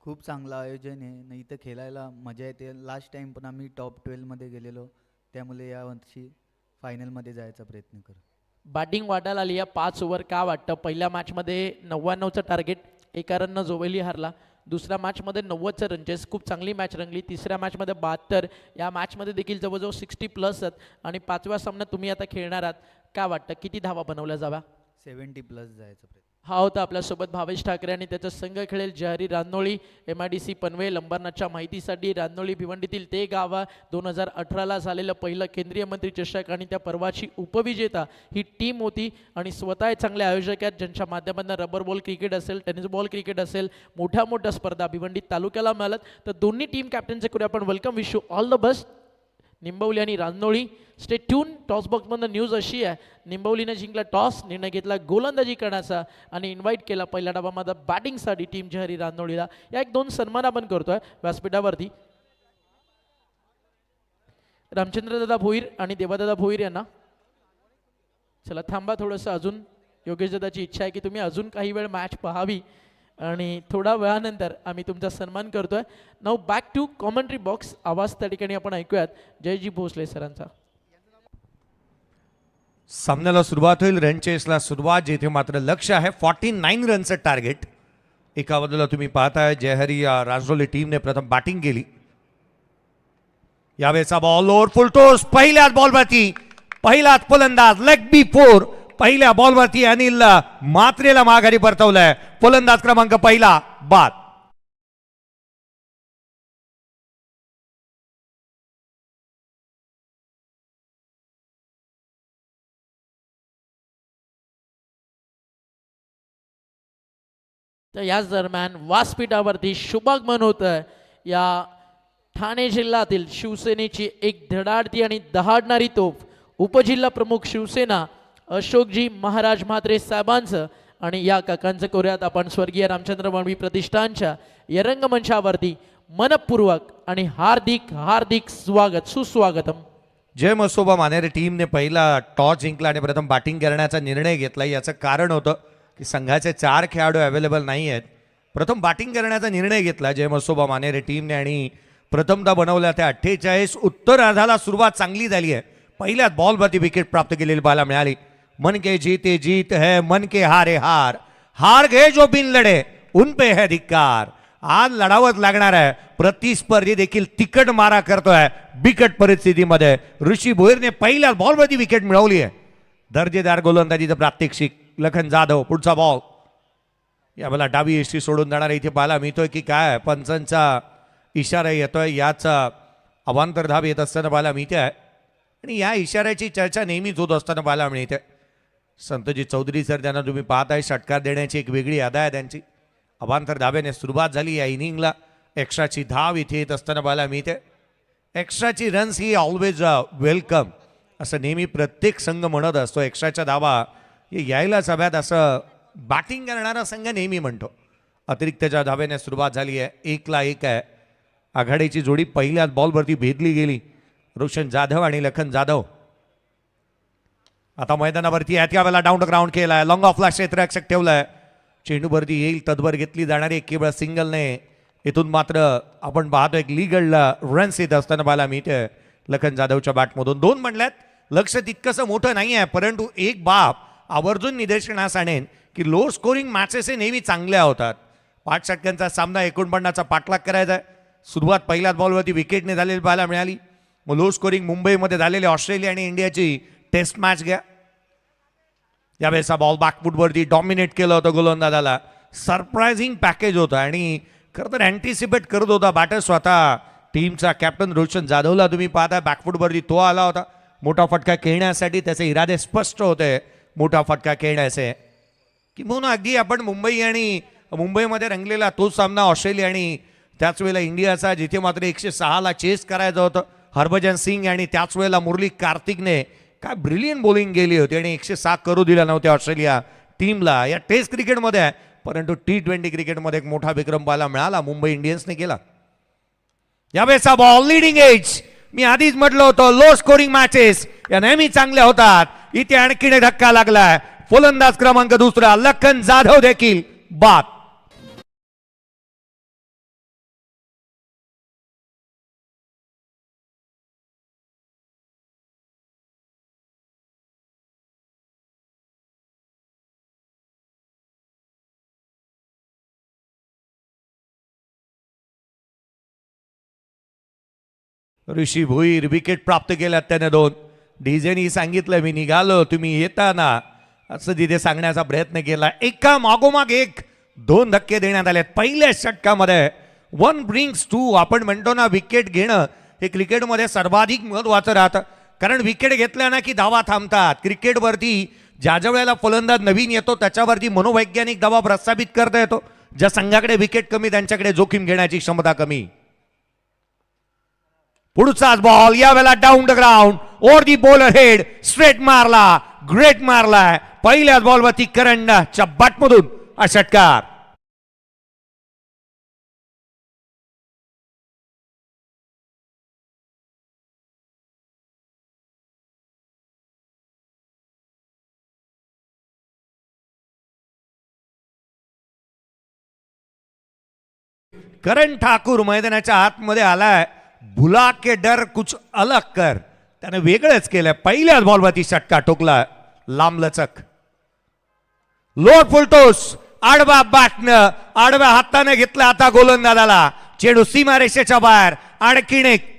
खूप चांगलं आयोजन आहे. नाही तर खेळायला मजा येते. लास्ट टाइम पण आम्ही टॉप 12मध्ये गेलेलो, त्यामुळे यावर्षी फायनलमध्ये जायचा प्रयत्न करू. बॅटिंग वाटायला आली आहे. 5 ओव्हर. का वाटतं? पहिल्या मॅचमध्ये 99चं टार्गेट, एका रननं जोवेली हारला. दुसऱ्या मॅचमध्ये 90चं रनचेस, खूप चांगली मॅच रंगली. तिसऱ्या मॅचमध्ये 72. या मॅचमध्ये देखील जवळजवळ 60+ आहेत. आणि 5व्या सामन्यात तुम्ही आता खेळणार आहात. काय वाटतं किती धावा बनवल्या जाव्या? 70+ जायचा प्रयत्न. हा होता आपल्यासोबत भावेश ठाकरे आणि त्याचा संघ खेळेल जहरी रानोळी. MIDC पनवेल. अंबरनाथच्या माहितीसाठी रानोळी भिवंडीतील ते गाव 2018ला झालेलं पहिलं केंद्रीय मंत्री चषक आणि त्या पर्वाची उपविजेता ही टीम होती. आणि स्वतः चांगले आयोजक आहेत ज्यांच्या माध्यमातून रबर बॉल क्रिकेट असेल, टेनिस बॉल क्रिकेट असेल, मोठ्या मोठ्या स्पर्धा भिवंडी तालुक्याला मिळाल्यात. तर दोन्ही टीम कॅप्टनचे करूया आपण welcome. Wish you all the best. Nimbavali आणि रानोळी स्टे ट्यून. टॉस बॉक्समधनं न्यूज अशी आहे, निंबवलीने जिंकला टॉस, निर्णय घेतला गोलंदाजी करण्याचा आणि इन्व्हाइट केला पहिल्या डावामध्ये बॅटिंगसाठी टीम जहरी रानोळीला. या 1-2 सन्मान आपण करतोय व्यासपीठावरती. रामचंद्रदादा भोईर आणि देवादादा भोईर यांना. चला थांबा थोडंसं. अजून योगेश दादाची इच्छा आहे की तुम्ही अजून काही वेळ मॅच पाहावी आणि थोड्या वेळानंतर आम्ही तुमचा सन्मान करतोय. Now back to commentary box. आवाज त्या ठिकाणी आपण ऐकूयात जयजी भोसले सरांचा. सामन्याला सुरुवात होईल. रन चेसला सुरुवात, जिथे मात्र लक्ष आहे 49 रनचं टार्गेट. एका बाजूला तुम्ही पाहताय जयहरी या राजरोली टीमने प्रथम बॅटिंग केली. यावेळेचा बॉल ओव्हर फुल टॉस. पहिल्याच बॉलवरती पहिलाच फलंदाज लेग बी 4. पहिल्या बॉलवरती अनिल मात्रेला माघारी परतवलंय. फलंदाज क्रमांक पहिला बाद. तर याच दरम्यान व्यासपीठावरती शुभागमन होत आहे या ठाणे जिल्ह्यातील शिवसेनेची एक धडाडती आणि दहाडणारी तोफ, उपजिल्हा प्रमुख शिवसेना अशोकजी महाराज म्हात्रे साहेबांचं. आणि या काकांचं करूयात आपण स्वर्गीय रामचंद्र मडवी प्रतिष्ठानच्या या रंगमंचावरती मनपूर्वक आणि हार्दिक हार्दिक स्वागत, सुस्वागतम. जय मसोबा मानेरे टीमने पहिला टॉस जिंकला आणि प्रथम बॅटिंग करण्याचा निर्णय घेतला. याचं कारण होतं की संघाचे 4 खेळाडू अवेलेबल नाही आहेत. प्रथम बॅटिंग करण्याचा निर्णय घेतला जय मसोबा मानेरे टीमने आणि प्रथमदा बनवल्या त्या 48. उत्तरार्धाला सुरुवात चांगली झाली आहे. पहिल्याच बॉलवरती विकेट प्राप्त केलेली पाहायला मिळाली. मन के जीते जीत है, मन के हारे हार, हार गए जो बिन लढे उन पे है धिक्कार. आज लढावत लागणार आहे. प्रतिस्पर्धी देखील तिकट मारा करतोय बिकट परिस्थितीमध्ये. ऋषी भोईरने पहिल्याच बॉलवरती विकेट मिळवली आहे. दर्जेदार गोलंदाजीचं प्रात्यक्षिक लखन जाधव. पुढचा बॉल यावेळेला डावी एसटी सोडून जाणार इथे पाहायला मिळतोय की काय पंचांचा इशारा येतोय. याचा अवांतर धाव येत असताना पाहायला मिळते आहे आणि या इशाऱ्याची चर्चा नेहमीच होत असताना पाहायला मिळते. संतजी चौधरी सर त्यांना तुम्ही पाहताय षटकार देण्याची एक वेगळी अदा आहे त्यांची. अवांतर धाब्याने सुरुवात झाली या इनिंगला. एक्स्ट्राची धाव इथे येत असताना पाहायला मिळते. एक्स्ट्राची रन्स ही ऑलवेज वेलकम असं नेहमी प्रत्येक संघ म्हणत असतो. एक्स्ट्राच्या धावा हे यायलाच हव्यात असं बॅटिंग करणारा संघ नेहमी म्हणतो. अतिरिक्तच्या धाब्याने सुरुवात झाली आहे. 1-1 आहे. आघाडीची जोडी पहिल्याच बॉलवरती भेदली गेली. रोशन जाधव आणि लखन जाधव आता मैदानावरती आहेत. या वेळेला डाऊन द ग्राउंड केलाय. लॉंग ऑफला क्षेत्ररक्षक ठेवलाय. चेंडूवरती येईल तदवर घेतली जाणारी केवळ सिंगलने. इथून मात्र आपण पाहतो एक लीगलला रन्स येत असताना पाहायला मिळते लखन जाधवच्या बॅटमधून. 2 म्हणल्यात. लक्ष तितकंसं मोठं नाही आहे, परंतु एक बाब आवर्जून निदर्शनास आणेन की लो स्कोरिंग मॅचेस हे नेहमी चांगल्या होतात. 5 षटकांचा सामना 49चा पाठलाग करायचा आहे. सुरुवात पहिल्याच बॉलवरती विकेटने झालेली पाहायला मिळाली. मग लो स्कोरिंग मुंबईमध्ये झालेली ऑस्ट्रेलिया आणि इंडियाची टेस्ट मॅच घ्या. यावेळेचा बॉल बॅकफूटवरती डॉमिनेट केलं होतं गोलंदाजाला. सरप्रायझिंग पॅकेज होतं आणि खरं तर अँटिसिपेट करत होता बॅटर स्वतः टीमचा कॅप्टन रोशन जाधवला. तुम्ही पाहता बॅकफूटवरती तो आला होता मोठा फटका खेळण्यासाठी. त्याचे इरादे स्पष्ट होते मोठा फटका खेळण्याचे. किंवा अगदी आपण मुंबईमध्ये रंगलेला तो सामना ऑस्ट्रेलिया आणि त्याच वेळेला इंडियाचा, जिथे मात्र 106ला चेस करायचं होतं हरभजन सिंग आणि त्याच वेळेला मुरली कार्तिकने काय ब्रिलियंट बॉलिंग गेली होती आणि 106 करू दिला नव्हत्या ऑस्ट्रेलिया टीमला. या टेस्ट क्रिकेटमध्ये आहे, परंतु T20 क्रिकेटमध्ये एक मोठा विक्रम पाहायला मिळाला मुंबई इंडियन्सने केला. यावेळेचा बॉल लिडिंग एज. मी आधीच म्हटलं होतं लो स्कोरिंग मॅचेस या नेहमी चांगल्या होतात. इथे आणखीन एक धक्का लागलाय. फलंदाज क्रमांक 2 लखन जाधव देखील बाद. ऋषी भोईर विकेट प्राप्त केल्यात त्याने 2. डीजेनी सांगितलं मी निघालो तुम्ही येता ना असं तिथे सांगण्याचा प्रयत्न केला. एका मागोमाग एक 2 धक्के देण्यात आले पहिल्या षटकामध्ये. 1 brings 2. आपण म्हणतो ना विकेट घेणं हे क्रिकेटमध्ये सर्वाधिक महत्वाचं राहतं, कारण विकेट घेतल्या ना की धावा थांबतात. क्रिकेटवरती ज्या वेळेला फलंदाज नवीन येतो त्याच्यावरती मनोवैज्ञानिक दबाव प्रस्थापित करता येतो. ज्या संघाकडे विकेट कमी त्यांच्याकडे जोखीम घेण्याची क्षमता कमी. पुढचाच बॉल यावेळेला down the ground over the bowler head straight मारला. ग्रेट मारलाय. पहिल्याच बॉलवरती करंडच्या बॅटमधून हा षटकार. करण ठाकूर मैदानाच्या आतमध्ये आलाय. भुला के डर कुछ अलग कर त्याने वेगळंच केलं. पहिल्याच बॉलवरती षटकार ठोकला लांबलचक. लोड फुलटोस आडवा बॅटनं आडव्या हाताने घेतला आता गोलंदाजाला. चेंडू सीमारेषेच्या बाहेर. आणखीन एक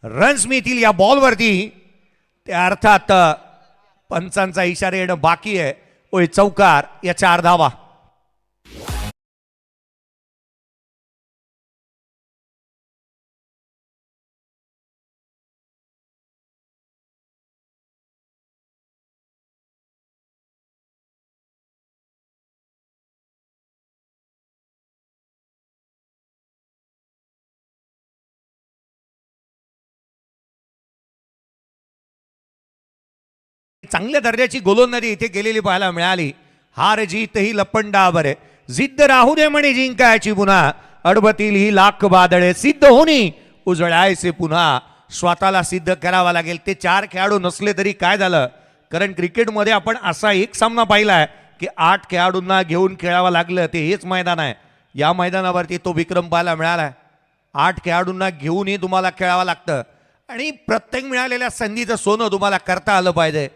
रन्स मिळतील या बॉलवरती. त्या अर्थात पंचांचा इशारा येणं बाकी आहे. ओय चौकार या 4 धावा. चांगल्या दर्जाची गोलंदाजी इथे केलेली पाहायला मिळाली. हार जीत ही लपंडावर आहे. जिद्द राहू दे म्हणे जिंकायची पुन्हा. अडबतील ही लाख बादळे सिद्ध होणी उजळायचे पुन्हा. स्वतःला सिद्ध करावा लागेल. ते 4 खेळाडू नसले तरी काय झालं, कारण क्रिकेटमध्ये आपण असा एक सामना पाहिलाय की 8 खेळाडूंना घेऊन खेळावं लागलं. ते हेच मैदान आहे. या मैदानावरती तो विक्रम पाहायला मिळाला. 8 खेळाडूंना घेऊनही तुम्हाला खेळावं लागतं आणि प्रत्येक मिळालेल्या संधीचं सोनं तुम्हाला करता आलं पाहिजे.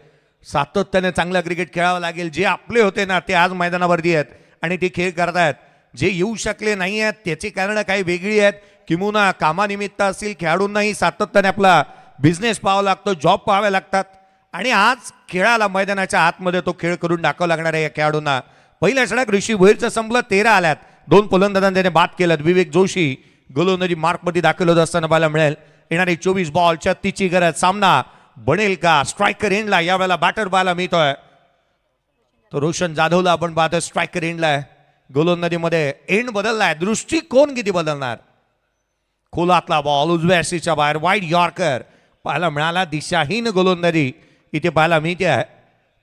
सातत्याने चांगला क्रिकेट खेळावं लागेल. जे आपले होते ना ते आज मैदानावरती आहेत आणि ते खेळ करतायत. जे येऊ शकले नाही आहेत त्याची कारणं काही वेगळी आहेत. किंवा कामानिमित्त असतील. खेळाडूंनाही सातत्याने आपला बिझनेस पाहावा लागतो, जॉब पाहावे लागतात आणि आज खेळाला मैदानाच्या आतमध्ये तो खेळ करून दाखवावा लागणार आहे या खेळाडूंना. पहिल्या षटक ऋषी भोईरचं संपलं. 13 आल्यात. 2 फलंदाजांनी त्याने बाद केलं. विवेक जोशी गोलंदाजी मार्कमध्ये दाखल होत असताना पाहायला मिळेल. येणारी 24 बॉल 36ची गरज. सामना बनेल का? स्ट्रायकर एंडला यावेळेला बॅटर पाहायला मिळतोय. तो रोशन जाधवला आपण पाहतोय स्ट्रायकर एंडला आहे. गोलंदाजीमध्ये एंड बदललाय, दृष्टिकोन किती बदलणार. खोलातला बॉल उजव्या सीच्या बाहेर, वाईड यॉर्कर पाहायला मिळाला. दिशाहीन गोलंदाजी इथे पाहायला मिळते आहे.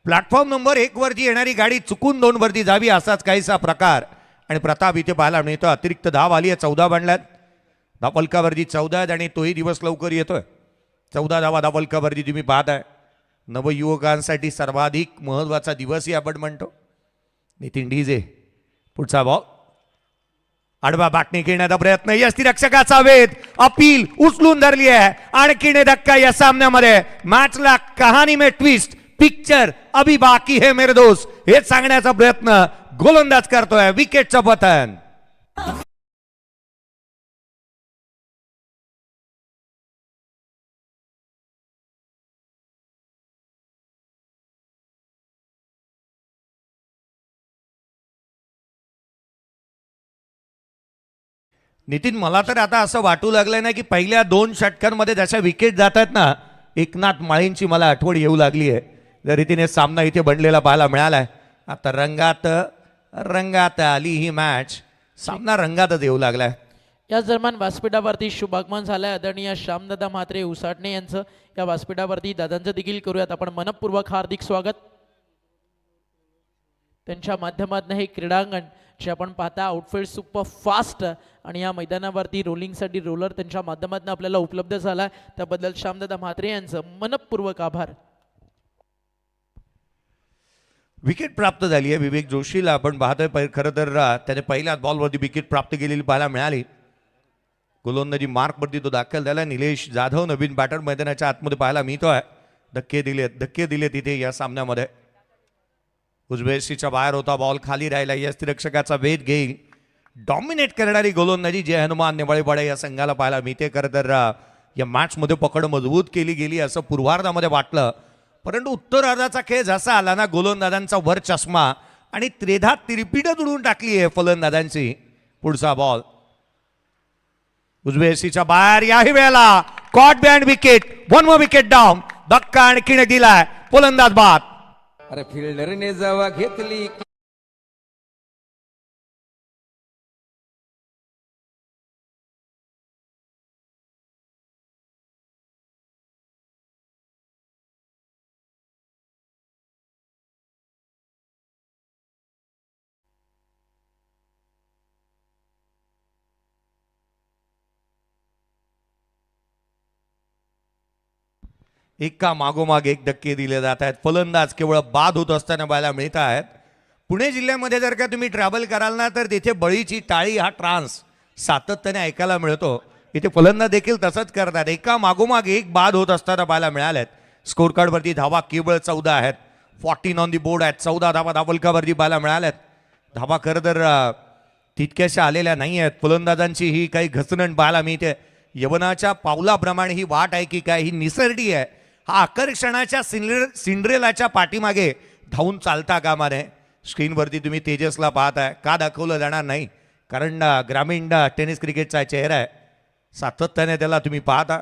प्लॅटफॉर्म नंबर 1 वरती येणारी गाडी चुकून 2 वरती जावी असाच काहीसा प्रकार. आणि प्रताप इथे पाहायला मिळतो. अतिरिक्त धाव आली आहे, 14 बनल्यात. धावफलकावरती 14 आहेत आणि तोही दिवस लवकर येतोय. 14 धावा धावफलकावरती तुम्ही पाहताय. नवयुवकांसाठी सर्वाधिक महत्वाचा दिवसही आपण म्हणतो. नितीन डीजे पुढचा बॉल, आडवा बाटणी खेळण्याचा प्रयत्न, यष्टीरक्षकाचा वेध, अपील उचलून धरली आहे. आणखीन धक्का या सामन्यामध्ये. मॅचला कहाणी में ट्विस्ट, पिक्चर अभी बाकी है मेरे दोस्त, हे सांगण्याचा प्रयत्न गोलंदाज करतोय. विकेटचं पतन. नितीन, मला तर आता असं वाटू लागलं ना की पहिल्या 2 षटकांमध्ये जशा विकेट जातात ना, एकनाथ माळींची मला आठवण येऊ लागली आहे. ज्या रीतीने सामना इथे बनलेला पाहायला मिळालाय. आता रंगात आली ही मॅच. सामना रंगातच येऊ लागलाय. याच दरम्यान व्यासपीठावरती शुभागमन झालंय आदरणीय श्यामदादा म्हात्रे उसाटणे यांचं. या व्यासपीठावरती दादांचं देखील करूयात आपण मनपूर्वक हार्दिक स्वागत. त्यांच्या माध्यमातून हे क्रीडांगण जे आपण पाहता आउटफील्ड सुपर फास्ट आणि या मैदानावरती रोलिंगसाठी रोलर त्यांच्या माध्यमातून आपल्याला उपलब्ध झाला. त्याबद्दल श्यामदादा म्हात्रे यांचं मनपूर्वक आभार. विकेट प्राप्त झाली आहे विवेक जोशीला. आपण पाहतोय खरं तर त्याने पहिल्याच बॉलवरती विकेट प्राप्त केलेली पाहायला मिळाली. गोलंदाजी मार्कवरती तो दाखल झाला. निलेश जाधव नवीन बॅटर मैदानाच्या आतमध्ये पाहायला मिळतोय. धक्के दिले तिथे या सामन्यामध्ये. उजवेशीच्या बाहेर होता बॉल, खाली राहिला. यष्टीरक्षकाचा वेध घेईल. डॉमिनेट करणारी गोलंदाजी जय हनुमान नेवाळीपाडा या संघाला पाहायला मिळते. खरं तर या मॅचमध्ये पकड मजबूत केली गेली असं पूर्वार्धामध्ये वाटलं, परंतु उत्तरार्धाचा खेळ जसा आला ना, गोलंदाजांचा वर चष्मा आणि त्रेधा तिरपीटच उडवून टाकली आहे फलंदाजांची. पुढचा बॉल उजवेशीच्या बाहेर, याही वेळेला caught behind wicket. 1 more wicket down. धक्का आणखीन दिलाय, फलंदाज बाद. अरे फिल्डरने जेव्हा घेतली एका मागोमाग एक धक्के दिले जात आहेत. फलंदाज केवळ बाद होत असताना पाहायला मिळत आहेत. पुणे जिल्ह्यामध्ये जर का तुम्ही ट्रॅव्हल कराल ना, तर तिथे बळीची टाळी हा ट्रान्स सातत्याने ऐकायला मिळतो. इथे फलंदाज देखील तसंच करतात. एका मागोमाग एक बाद होत असताना पाहायला मिळाल्यात. स्कोर कार्डवरती धावा केवळ 14 आहेत. 14 ऑन दी बोर्ड आहेत. 14 धावा धावलकावरती पाहायला मिळाल्यात. धावा खरं तर तितक्याशा आलेल्या नाही आहेत. फलंदाजांची ही काही घसरण पाहायला मिळते. यवनाच्या पावलाप्रमाणे ही वाट आहे की काय, ही निसर्डी आहे. हा आकर्षणाच्या सिंड्रेलाच्या पाठीमागे धावून चालता कामा नये. स्क्रीनवरती तुम्ही तेजसला पाहताय. का दाखवलं जाणार नाही, कारण ग्रामीण टेनिस क्रिकेटचा चेहरा आहे. सातत्याने त्याला तुम्ही पाहता,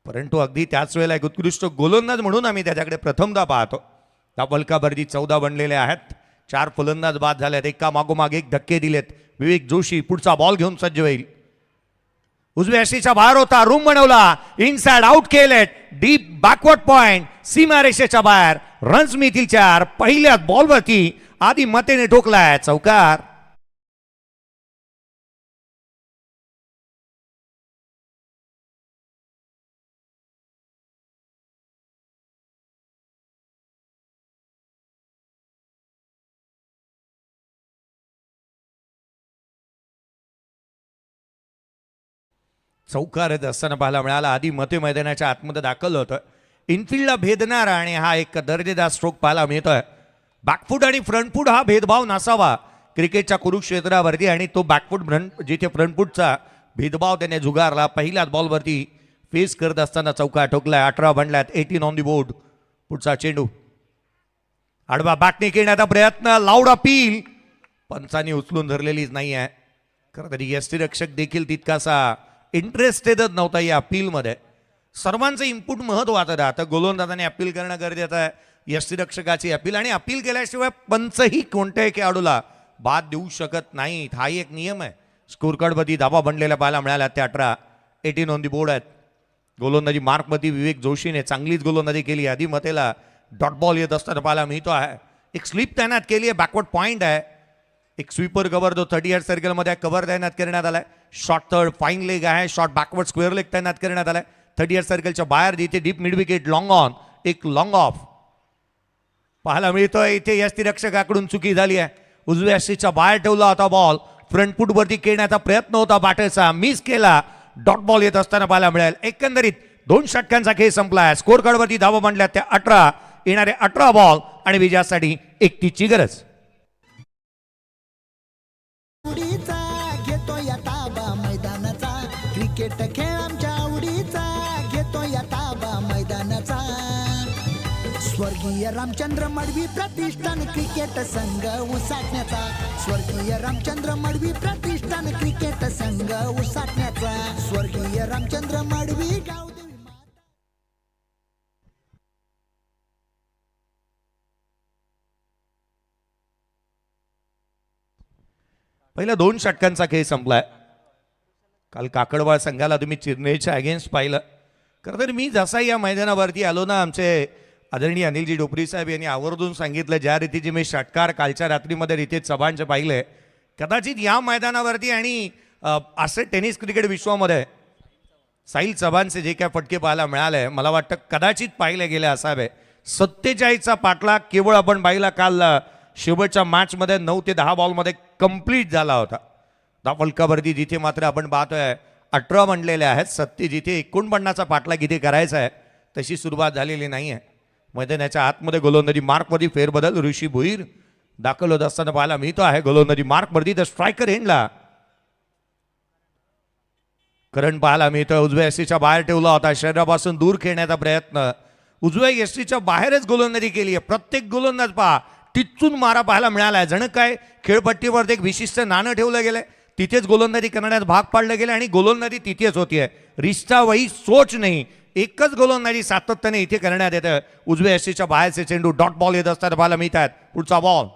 परंतु अगदी त्याच वेळेला एक उत्कृष्ट गोलंदाज म्हणून आम्ही त्याच्याकडे प्रथमदा पाहतो. धावलकावरती 14 बनलेले आहेत. 4 फलंदाज बाद झालेत. एका मागोमाग एक धक्के दिलेत. विवेक जोशी पुढचा बॉल घेऊन सज्ज होईल. उजव्या यष्टीच्या बाहेर होता, रूम बनवला, इनसाइड आउट केलेत. डीप बॅकवर्ड पॉइंट, सीमारेषेच्या बाहेर. रन्स मिळतील 4. पहिल्याच बॉलवरती आधी मतेने ठोकलाय चौकार. चौकार असताना पाहायला मिळाला. आधी मते मैदानाच्या आतमध्ये दाखल होतं. इनफिल्डला भेदणारा आणि हा एक दर्जेदार स्ट्रोक पाहायला मिळतोय. बॅकफूट आणि फ्रंटफूट हा भेदभाव नसावा क्रिकेटच्या कुरुक्षेत्रावरती, आणि तो बॅकफूट जिथे फ्रंटफूटचा भेदभाव त्याने झुगारला. पहिल्याच बॉलवरती फेस करत असताना चौकार ठोकलाय. 18 बनल्यात. 18 ऑन दी बोर्ड. पुढचा चेंडू आडवा बॅटने खेळण्याचा प्रयत्न. लाऊड अपील, पंचांनी उचलून धरलेलीच नाही आहे. खरं तरी यष्टीरक्षक देखील तितकासा इंटरेस्टेडच नव्हता या अपीलमध्ये. सर्वांचं इनपुट महत्त्वाचं राहतं. गोलंदाजाने अपील करणं गरजेचं आहे. यष्टीरक्षकाची अपील, आणि अपील केल्याशिवाय पंचही कोणत्याही खेळाडूला बाद देऊ शकत नाहीत. हाही एक नियम आहे. स्कोर कार्डवरती धाबा बनलेल्या पाहायला मिळाल्या त्या 18. 18 ऑन दी बोर्ड आहेत. गोलंदाजी मार्कमध्ये विवेक जोशीने चांगलीच गोलंदाजी केली. आधी मतेला डॉट बॉल येत असताना पाहायला मिळतो आहे. एक स्लिप तैनात केली आहे. बॅकवर्ड पॉईंट आहे. एक स्वीपर कव्हर जो 38 सर्कलमध्ये कव्हर तैनात करण्यात आलाय. शॉर्ट थर्ड फाईन लेग आहे. शॉर्ट बॅकवर्ड स्क्वेअर लेग तैनात करण्यात आलाय. 38 सर्कलच्या बाहेर जिथे deep mid wicket long on एक लॉंग ऑफ पाहायला मिळतोय. इथे यष्टीरक्षकाकडून चुकी झाली आहे. उजव्या यष्टीच्या बाहेर ठेवला होता बॉल. फ्रंट फूट वरती खेळण्याचा प्रयत्न होता बॅटरचा. मिस केला. डॉट बॉल येत असताना पाहायला मिळेल. एकंदरीत 2 षटकांचा खेळ संपलाय. स्कोर कार्डवरती धावा बनल्या त्या 18. येणारे 18 बॉल आणि विजयासाठी 31ची गरज. घेतो या ताबा मैदानाचा क्रिकेट खेळ आमच्या आवडीचा घेतो या ताबा मैदानाचा स्वर्गीय रामचंद्र मडवी प्रतिष्ठान क्रिकेट संघ उसाटण्याचा स्वर्गीय रामचंद्र मडवी प्रतिष्ठान क्रिकेट संघ उसाटण्याचा स्वर्गीय रामचंद्र मडवी गावदेवी पहिल्या 2 षटकांचा खेळ संपलाय. काल काकडवाळ संघाला तुम्ही चिरनेच्या अगेन्स्ट पाहिलं. खरं तर मी जसा या मैदानावरती आलो ना, आमचे आदरणीय अनिलजी डोपरी साहेब यांनी आवर्जून सांगितलं ज्या रीतीचे मी षटकार कालच्या रात्रीमध्ये रितेश चव्हाणचे पाहिले, कदाचित या मैदानावरती आणि असे टेनिस क्रिकेट विश्वामध्ये साहिल चव्हाणचे जे काय फटके पाहायला मिळाले मला वाटतं कदाचित पाहिले गेले असावे. 47चा पाठलाग केवळ आपण पाहिला काल शेवटच्या मॅचमध्ये 9 ते 10 बॉलमध्ये कंप्लीट झाला होता. धावफलकावरती जिथे मात्र आपण पाहतोय 18 बनलेले आहेत. 37 जिथे 49चा पाठलाग इथे करायचा आहे तशी सुरुवात झालेली नाही आहे. मैदानाच्या आतमध्ये गोलंदाजी मार्कवरती फेरबदल. ऋषी भोईर दाखल होत असताना पाहायला मिळतो आहे. गोलंदाजी मार्कवरती तर स्ट्रायकर एंडला करण पाहायला मिळतोय. उजव्या यष्टीच्या बाहेर ठेवला होता. शरीरापासून दूर खेळण्याचा प्रयत्न. उजव्या यष्टीच्या बाहेरच गोलंदाजी केली आहे. प्रत्येक गोलंदाज पहा टिचून मारा पाहायला मिळाला. जण काय खेळपट्टीवरती एक विशिष्ट नाणं ठेवलं गेलं, तिथेच गोलंदाजी करण्यास भाग पाडलं गेलं आणि गोलंदाजी तिथेच होतीये. रिश्ता वही सोच नाही. एकच गोलंदाजी सातत्याने इथे करण्यात येतं. उजव्या यष्टीच्या बाहेरचे चेंडू डॉट बॉल येत असतात पाहायला मिळतात. पुढचा बॉल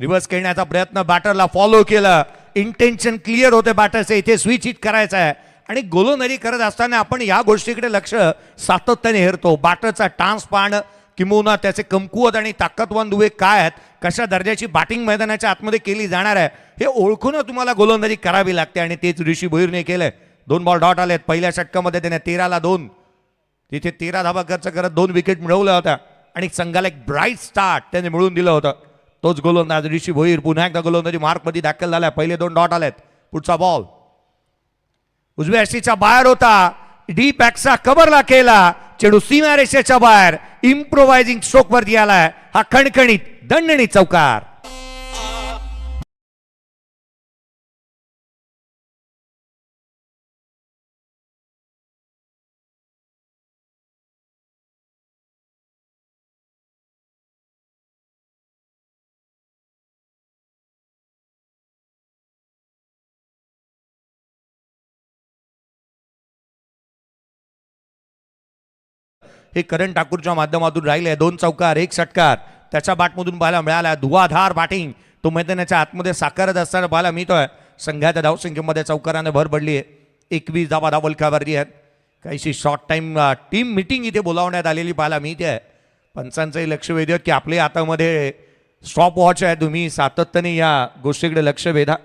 रिव्हर्स खेळण्याचा प्रयत्न. बॅटरला फॉलो केलं. इंटेन्शन क्लिअर होते बॅटरचे. इथे स्विच हिट करायचं आहे आणि गोलंदाजी करत असताना आपण या गोष्टीकडे लक्ष सातत्याने हेरतो. बॅटरचा टान्स पाहणं किंबहुना त्याचे कमकुवत आणि ताकदवान दुवे काय आहेत, कशा दर्जाची बॅटिंग मैदानाच्या आतमध्ये केली जाणार आहे हे ओळखून तुम्हाला गोलंदाजी करावी लागते आणि तेच ऋषी भोईरने केलंय. 2 बॉल डॉट आलेत. पहिल्या षटकामध्ये त्याने 13ला 2 तिथे 13 धावा खर्च करत 2 विकेट मिळवल्या होत्या आणि संघाला एक ब्राईट स्टार्ट त्याने मिळवून दिलं होतं. तोच गोलंदाज ऋषी भोईर पुन्हा एकदा गोलंदाजी मार्कमध्ये दाखल झालाय. पहिले 2 डॉट आलेत. पुढचा बॉल उजव्या यष्टीच्या बाहेर होता. डीप ॲक्सा कव्हरला केला. चेंडू सीमारेषेच्या बाहेर इम्प्रोवायझिंग स्ट्रोक वरती आलाय. हा खणखणीत दणदणीत चौकार. हे करण ठाकूरच्या माध्यमातून राहिले. 2 चौकार 1 षटकार त्याच्या बॅटमधून पाहायला मिळाला. धुवाधार बॅटिंग तो मैदानाच्या आतमध्ये साकारत असताना पाहायला मिळतोय. संघाच्या धावसंख्येमध्ये चौकाराने भर पडली आहे. 21 धावा धावफलकावरती आहेत. काहीशी शॉर्ट टाइम टीम मिटिंग इथे बोलावण्यात आलेली पाहायला मिळते. पंचांचंही लक्ष वेधत की आपल्या हातामध्ये स्टॉप वॉच आहे. तुम्ही सातत्याने या गोष्टीकडे लक्ष वेधा.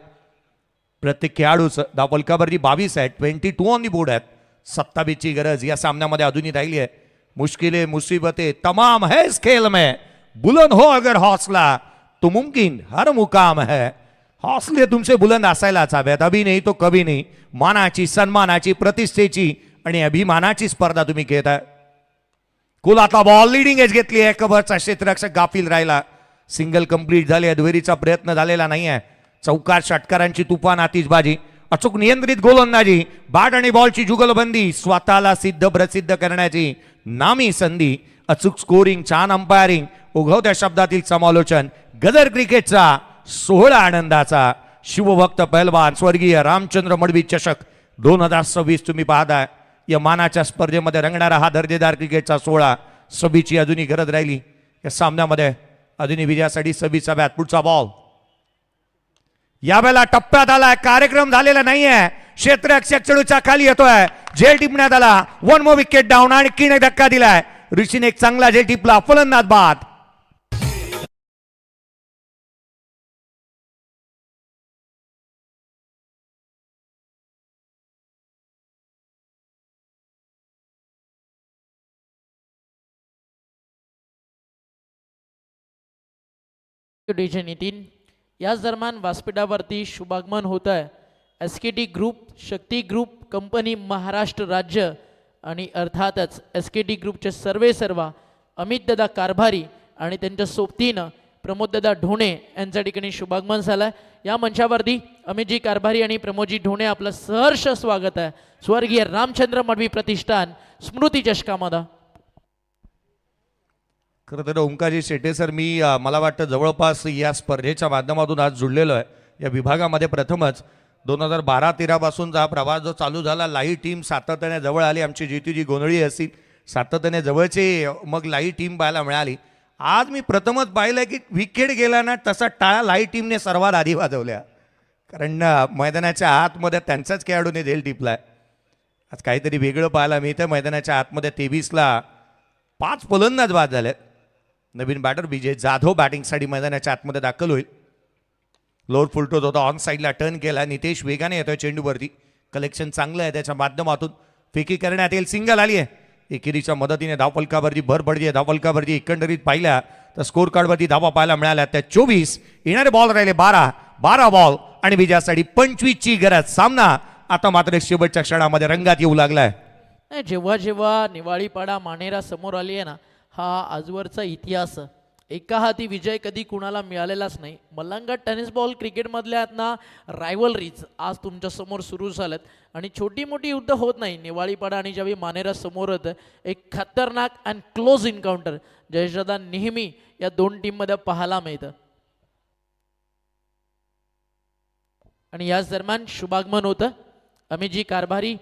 प्रत्येक खेळाडूच धावफलकावरती 22 आहेत. 22 ऑन दी बोर्ड आहेत. 27ची गरज या सामन्यामध्ये अजूनही राहिली आहे. मुश्किलें मुसीबतें तमाम है इस खेल में, बुलंद हो अगर हौसला तो मुमकिन हर मुकाम है. हौसले तुमचे बुलंद असायलाच हवेत. अभी नाही तो कभी नाही. मानाची, सन्मानाची, प्रतिष्ठेची आणि अभिमानाची स्पर्धा तुम्ही खेळताय. कुलातला बॉल लीडिंग एज घेतली आहे. कव्हरचा क्षेत्ररक्षक गाफील राहिला. सिंगल कंप्लीट झाले. दुहेरीचा प्रयत्न झालेला नाही आहे. चौकार षटकारांची तुफान आतिषबाजी. अचूक नियंत्रित गोलंदाजी. बॅट आणि बॉलची जुगलबंदी. स्वतःला सिद्ध प्रसिद्ध करण्याची नामी संधी. अचूक स्कोरिंग, छान अंपायरिंग, उगवत्या शब्दातील समालोचन. गदर क्रिकेटचा 16 आनंदाचा. शिवभक्त पहलवान स्वर्गीय रामचंद्र मडवी चषक 2026 तुम्ही पाहताय. या मानाच्या स्पर्धेमध्ये रंगणारा हा दर्जेदार क्रिकेटचा 16. सभीची अजूनही गरज राहिली या सामन्यामध्ये. अजूनही विजयासाठी सभीचा बॅट. पुढचा बॉल यावेळेला टप्प्यात आलाय, कार्यक्रम झालेला नाहीये. क्षेत्ररक्षक चेंडूच्या खाली येतोय, झेल टिपण्यात आला. 1 मोर विकेट डाऊन आणि किने धक्का दिलाय. ऋषीने एक चांगला झेल टिपला, फलंदाज बाद. डीजे नितीन. याच दरम्यान व्यासपीठावरती शुभागमन होत आहे SKT ग्रुप, शक्ती ग्रुप, कंपनी महाराष्ट्र राज्य आणि अर्थातच SKT ग्रुपचे सर्व अमितदादा कारभारी आणि त्यांच्या सोबतीनं प्रमोददादा ढोणे यांच्या ठिकाणी शुभागमन झालं आहे. या मंचावरती अमितजी कारभारी आणि प्रमोदजी ढोणे आपलं सहर्ष स्वागत आहे. स्वर्गीय रामचंद्र मडवी प्रतिष्ठान स्मृती चषकामध्ये. खरं तर ओंकारजी शेटे सर, मी मला वाटतं जवळपास या स्पर्धेच्या माध्यमातून आज जुळलेलो आहे. या विभागामध्ये प्रथमच 2012-13 पासूनचा हा प्रवास जो चालू झाला, लाईव्ह टीम सातत्याने जवळ आली. आमची जितूजी गोंधळी असतील, सातत्याने जवळचे मग लाईव्ह टीम पाहायला मिळाली. आज मी प्रथमच पाहिलं की विकेट गेला ना तसा टाळा लाईव्ह टीमने सर्वात आधी वाजवल्या, कारण मैदानाच्या आतमध्ये त्यांचाच खेळाडूने झेल टिपलाय. आज काहीतरी वेगळं पाहायला मिळतं. मैदानाच्या आतमध्ये 23ला 5 फलंदाज बाद झाले. नवीन बॅटर विजय जाधव बॅटिंगसाठी मैदानाच्या आतमध्ये दाखल होईल. लोअर फुलटोच होता, ऑन साईडला टर्न केला. नितेश वेगाने येतोय चेंडूवरती, कलेक्शन चांगलं आहे, त्याच्या माध्यमातून फेकी करण्यात येईल. सिंगल आली आहे. एकेरीच्या मदतीने धावफलकावरती भर पडली आहे. धावफलकावरती एकंदरीत पाहिल्या तर स्कोर कार्डवरती धावा पाहायला मिळाल्या. त्या 24 येणारे बॉल राहिले 12 बॉल आणि विजयासाठी 25ची गरज. सामना आता मात्र शेवटच्या क्षणामध्ये रंगात येऊ लागलाय. जेव्हा जेव्हा निवाळीपाडा मानेरा समोर आली आहे ना, हा आजवरचा इतिहास. एका हाती विजय कधी कुणाला मिळालेलाच नाही. मल्लंघाट टेनिस बॉल क्रिकेटमधल्या ना रायवलरीज आज तुमच्या समोर सुरू झाल्यात आणि छोटी मोठी युद्ध होत नाही. निवाळीपाडा आणि ज्यावेळी मानेरा समोर होतं, एक खतरनाक अँड क्लोज इन्काउंटर जयशदा नेहमी या दोन टीममध्ये पाहायला मिळतं. आणि याच दरम्यान शुभागमन होतं अमितजी कारभारी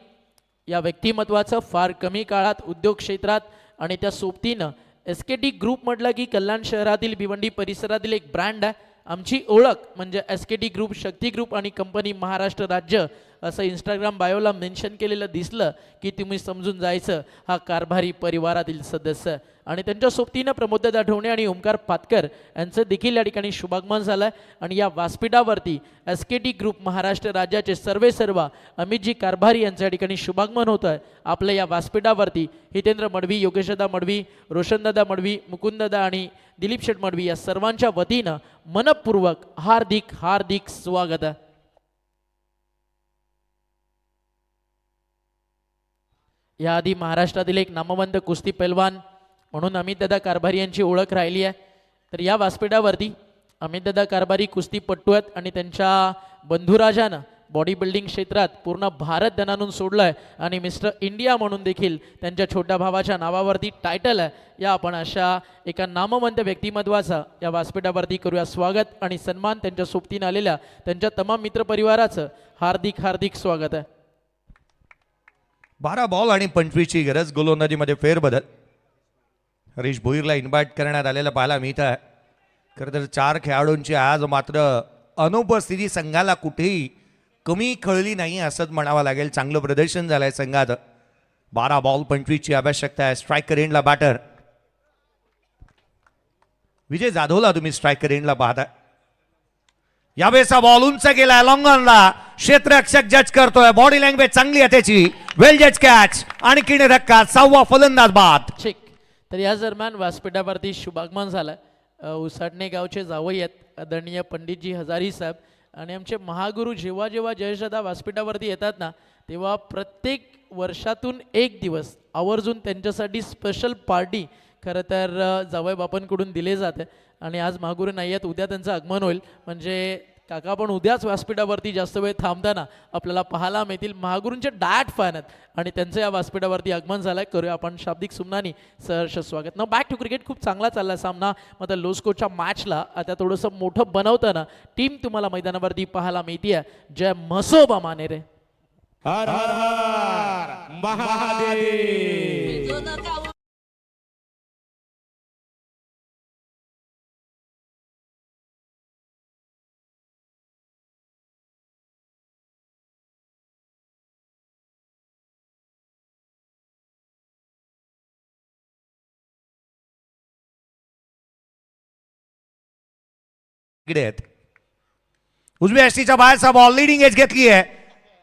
या व्यक्तिमत्वाचं. फार कमी काळात उद्योग क्षेत्रात आणि त्या सोबतीनं SKT ग्रुप म्हटलं की कल्याण शहरातील भिवंडी परिसरातील एक ब्रँड आहे. आमची ओळख म्हणजे SKT ग्रुप, शक्ती ग्रुप आणि कंपनी महाराष्ट्र राज्य असं इंस्टाग्राम बायोला मेन्शन केलेलं दिसलं की तुम्ही समजून जायचं हा कारभारी परिवारातील सदस्य. आणि त्यांच्या सोबतीनं प्रमोददादा ढोणे आणि ओंकार पातकर यांचं देखील या ठिकाणी शुभागमन झालं आहे. आणि या व्यासपीठावरती SKT ग्रुप महाराष्ट्र राज्याचे सर्व अमितजी कारभारी यांचं या ठिकाणी शुभागमन होतं आहे. आपल्या या व्यासपीठावरती हितेंद्र मडवी, योगेशदादा मडवी, रोशनदादा मडवी, मुकुंददादा आणि दिलीप शेठ मडवी या सर्वांच्या वतीनं मनपूर्वक हार्दिक स्वागत आहे. याआधी महाराष्ट्रातील एक नामवंत कुस्ती पैलवान म्हणून अमितदादा कारभारी यांची ओळख राहिली आहे. तर या व्यासपीठावरती अमितदादा कारभारी कुस्तीपटू आहेत आणि त्यांच्या बंधुराजानं बॉडी बिल्डिंग क्षेत्रात पूर्ण भारत दणानून सोडलं आहे आणि मिस्टर इंडिया म्हणून देखील त्यांच्या छोट्या भावाच्या नावावरती टायटल आहे. या आपण अशा एका नामवंत व्यक्तिमत्वाचा या व्यासपीठावरती करूया स्वागत आणि सन्मान. त्यांच्या सोबतीनं आलेल्या त्यांच्या तमाम मित्रपरिवाराचं हार्दिक स्वागत आहे. 12 बॉल आणि 25ची गरज. गोलंदाजीमध्ये फेरबदल. हरीश भोईरला इन्व्हाइट करण्यात आलेलं पाहायला मिळत आहे. खरं तर 4 खेळाडूंची आज मात्र अनुपस्थिती संघाला कुठेही कमी कळली नाही असंच म्हणावं लागेल. चांगलं प्रदर्शन झालंय संघात. 12 बॉल 25ची आवश्यकता आहे. स्ट्रायकर एंडला बॅटर विजय जाधवला तुम्ही स्ट्रायकर एंडला पाहताय. यावेळेचा बॉल उंच गेलाय लॉंगॉनला. क्षेत्ररक्षक जज करतोय. बॉडी लँग्वेज चांगली आहे त्याची. वेल जज कॅच आणि किणे धक्का. 6वा फलंदाज बाद. ठीक. तर या दरम्यान व्यासपीठावरती शुभागमन झालं. उसाटणे गावचे जावई आहेत आदरणीय पंडितजी हजारी साहेब आणि आमचे महागुरु. जेव्हा जेव्हा जयशदा व्यासपीठावरती येतात ना, तेव्हा प्रत्येक वर्षातून एक दिवस आवर्जून त्यांच्यासाठी स्पेशल पार्टी खरं तर जावई बापांकडून दिले जाते. आणि आज महागुरू नाही आहेत, उद्या त्यांचं आगमन होईल. म्हणजे काका पण उद्याच व्यासपीठावरती जास्त वेळ थांबताना आपल्याला पाहायला मिळतील. महागुरूंचे डायट फॅन आहेत आणि त्यांचं या व्यासपीठावरती आगमन झालं आहे. करूया आपण शाब्दिक सुमनानी सहर्ष स्वागत. ना बॅक टू क्रिकेट. खूप चांगला चालला सामना. मात्र लो स्कोरच्या मॅचला आता थोडंसं मोठं बनवताना टीम तुम्हाला मैदानावरती पाहायला मिळते. जय मसोबा मानेरे. हर हर हर महादेव. इकडे आहेत. उजव्या यष्टीच्या बाहेरचा बॉल लिडिंग एज घेतली आहे.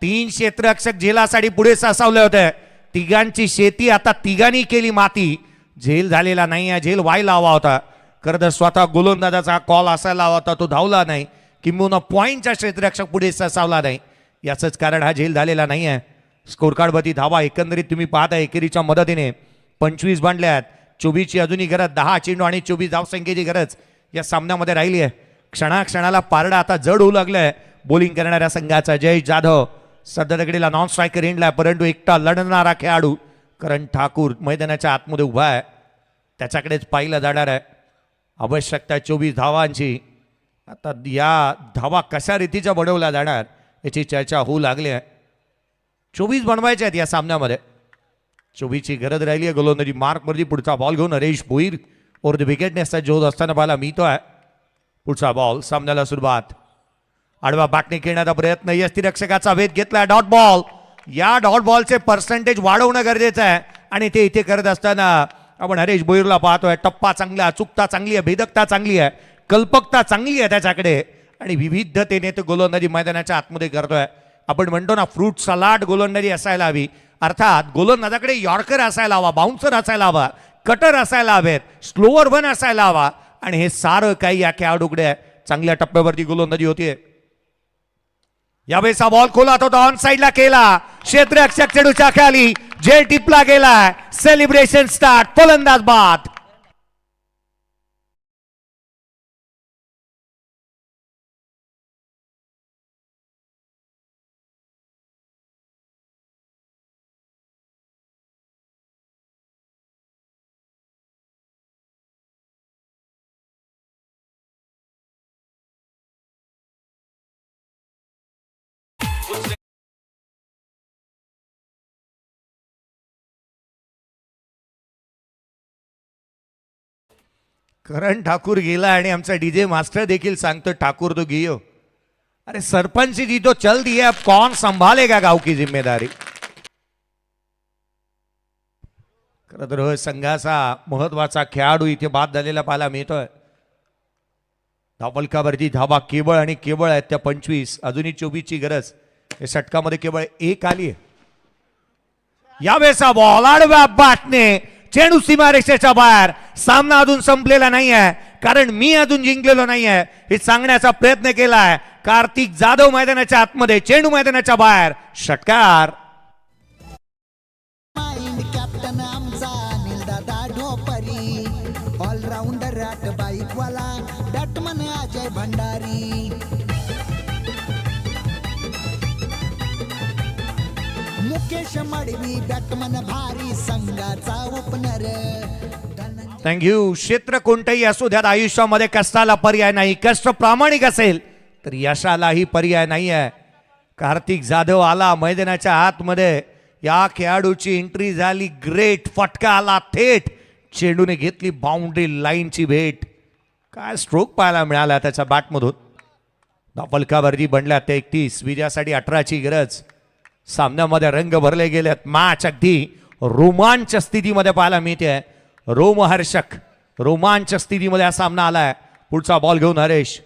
3 क्षेत्ररक्षक झेलासाठी पुढे सासावले होते. तिघांची शेती आता तिघांनी केली माती. झेल झालेला नाही आहे. झेल व्हायला हवा होता. खरं तर स्वतः गोलंदाजाचा कॉल असायला हवा होता, तो धावला नाही. किंबहुना पॉईंटचा क्षेत्ररक्षक पुढे सासावला नाही. याचंच कारण हा झेल झालेला नाही आहे. स्कोर कार्डवरती धावा एकंदरीत तुम्ही पाहता एकेरीच्या मदतीने 25 बांधल्यात. 24ची अजूनही गरज, 10 चेंडू आणि 24 धावसंख्येची गरज या सामन्यामध्ये राहिली आहे. क्षणाक्षणाला पारडा आता जड होऊ लागलाय बॉलिंग करणाऱ्या संघाचा. जयेश जाधव सध्या तकडीला नॉन स्ट्रायकर एंडला, परंतु एकटा लढणारा खेळाडू करण ठाकूर मैदानाच्या आतमध्ये उभा आहे. त्याच्याकडेच पाहिलं जाणार आहे. आवश्यकता 24 धावांची. आता या धावा कशा रीतीच्या बनवल्या जाणार याची चर्चा होऊ लागली आहे. 24 बनवायचे आहेत या सामन्यामध्ये. 24ची गरज राहिली आहे. गोलंदाजी मार्कवरती पुढचा बॉल घेऊन हरेश भोईर ओर द विकेटनेसचा जोध असताना पाहायला मिळतोय. पुढचा बॉल, सामन्याला सुरुवात. आडवा बॅटने खेळण्याचा प्रयत्न, यष्टीरक्षकाचा वेध घेतला. Dot ball. या डॉट बॉलचे पर्सेंटेज वाढवणं गरजेचं आहे आणि ते इथे करत असताना आपण हरेश भोईरला पाहतोय. टप्पा चांगला, चुकता चांगली आहे, भेदकता चांगली आहे, कल्पकता चांगली आहे त्याच्याकडे आणि विविधतेने तो गोलंदाजी मैदानाच्या आतमध्ये करतोय. आपण म्हणतो ना फ्रूट सलाड गोलंदाजी असायला हवी. अर्थात गोलंदाजाकडे यॉर्कर असायला हवा, बाउन्सर असायला हवा, कटर असायला हवेत, स्लोअर वन असायला हवा आणि हे सारं काही या खेळाडूकडे चांगल्या टप्प्यावरती गोलंदाजी होतीये. यावेळेचा बॉल खोलात होता, ऑन साईडला केला. क्षेत्ररक्षक चेडूच्या खाली, झेल टिपला गेलाय. Celebration start. फलंदाज बाद. करण ठाकूर गेला आणि आमचा डीजे मास्टर देखील सांगतो ठाकूर तो गियो. अरे सरपंच जी तो चल दिया, अब कौन संभालेगा गाव की जिम्मेदारी. खरं तर संघाचा महत्वाचा खेळाडू इथे बाद झालेला पाहायला मिळतोय. धावफलकावरती धावा केवळ आणि केवळ आहेत त्या 25. अजूनही 24ची गरज. या षटकामध्ये केवळ 1 आली आहे. यावेळेचा बॉल आडव्या बॅटने चेंडू सीमारेषेच्या बाहेर. सामना अजून संपलेला नाही आहे, कारण मी अजून जिंकलेलो नाही आहे हे सांगण्याचा प्रयत्न केलाय कार्तिक जाधव मैदानाच्या आतमध्ये. चेंडू मैदानाच्या बाहेर. षटकार. माइंड कॅप्टन आमचा नीलदादा ढोपरी, ऑलराऊंडर रॅट बाईकवाला बॅटमन अजय भंडारी. मुकेश मडवी बॅटमन भारी, संघाचा ओपनर. थँक्यू. क्षेत्र कोणतंही असू द्यात, आयुष्यामध्ये कष्टाला पर्याय नाही. कष्ट प्रामाणिक असेल तर यशालाही पर्याय नाही आहे. कार्तिक जाधव आला मैदानाच्या आतमध्ये. या खेळाडूची एंट्री झाली. ग्रेट फटका आला थेट. चेंडूने घेतली बाउंड्री लाईनची भेट. काय स्ट्रोक पाहायला मिळाला त्याच्या बॅटमधून. धावफलकावरती बनल्या ते 31. विजयासाठी 18ची गरज. सामन्यामध्ये रंग भरले गेलेत. मॅच अगदी रोमांच स्थितीमध्ये पाहायला मिळते. रोमहर्षक रोमांच स्थितीमध्ये हा सामना आलाय. पुढचा बॉल घेऊन हरेश.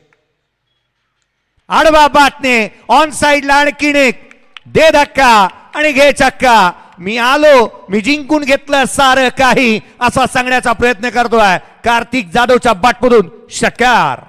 आडवा बातने ऑन साइडला आणखीन एक. दे धक्का आणि घे चक्का. मी आलो, मी जिंकून घेतलं सारं काही असा सांगण्याचा प्रयत्न करतोय कार्तिक जाधवच्या बॅटमधून. षटकार.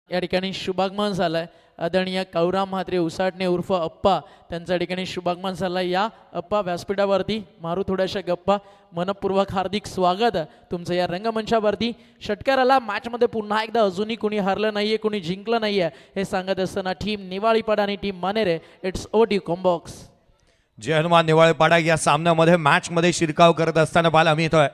या ठिकाणी शुभागमन झालाय. आदरणीय कौराम म्हात्रे उसाटणे उर्फ अप्पा त्यांच्या ठिकाणी शुभागमन झालाय. या अप्पा व्यासपीठावरती मारू थोड्याशा गप्पा. मनपूर्वक हार्दिक स्वागत तुमचं या रंगमंचावरती. षटकाराला मॅचमध्ये पुन्हा एकदा अजूनही कोणी हरलं नाहीये, कोणी जिंकलं नाहीये हे सांगत असताना टीम निवाळीपाडा आणि टीम मानेरे इट्स ओटी कॉम्बॉक्स. जय हनुमान निवाळीपाडा या सामन्यामध्ये मॅचमध्ये शिरकाव करत असताना पाहायला मिळतोय.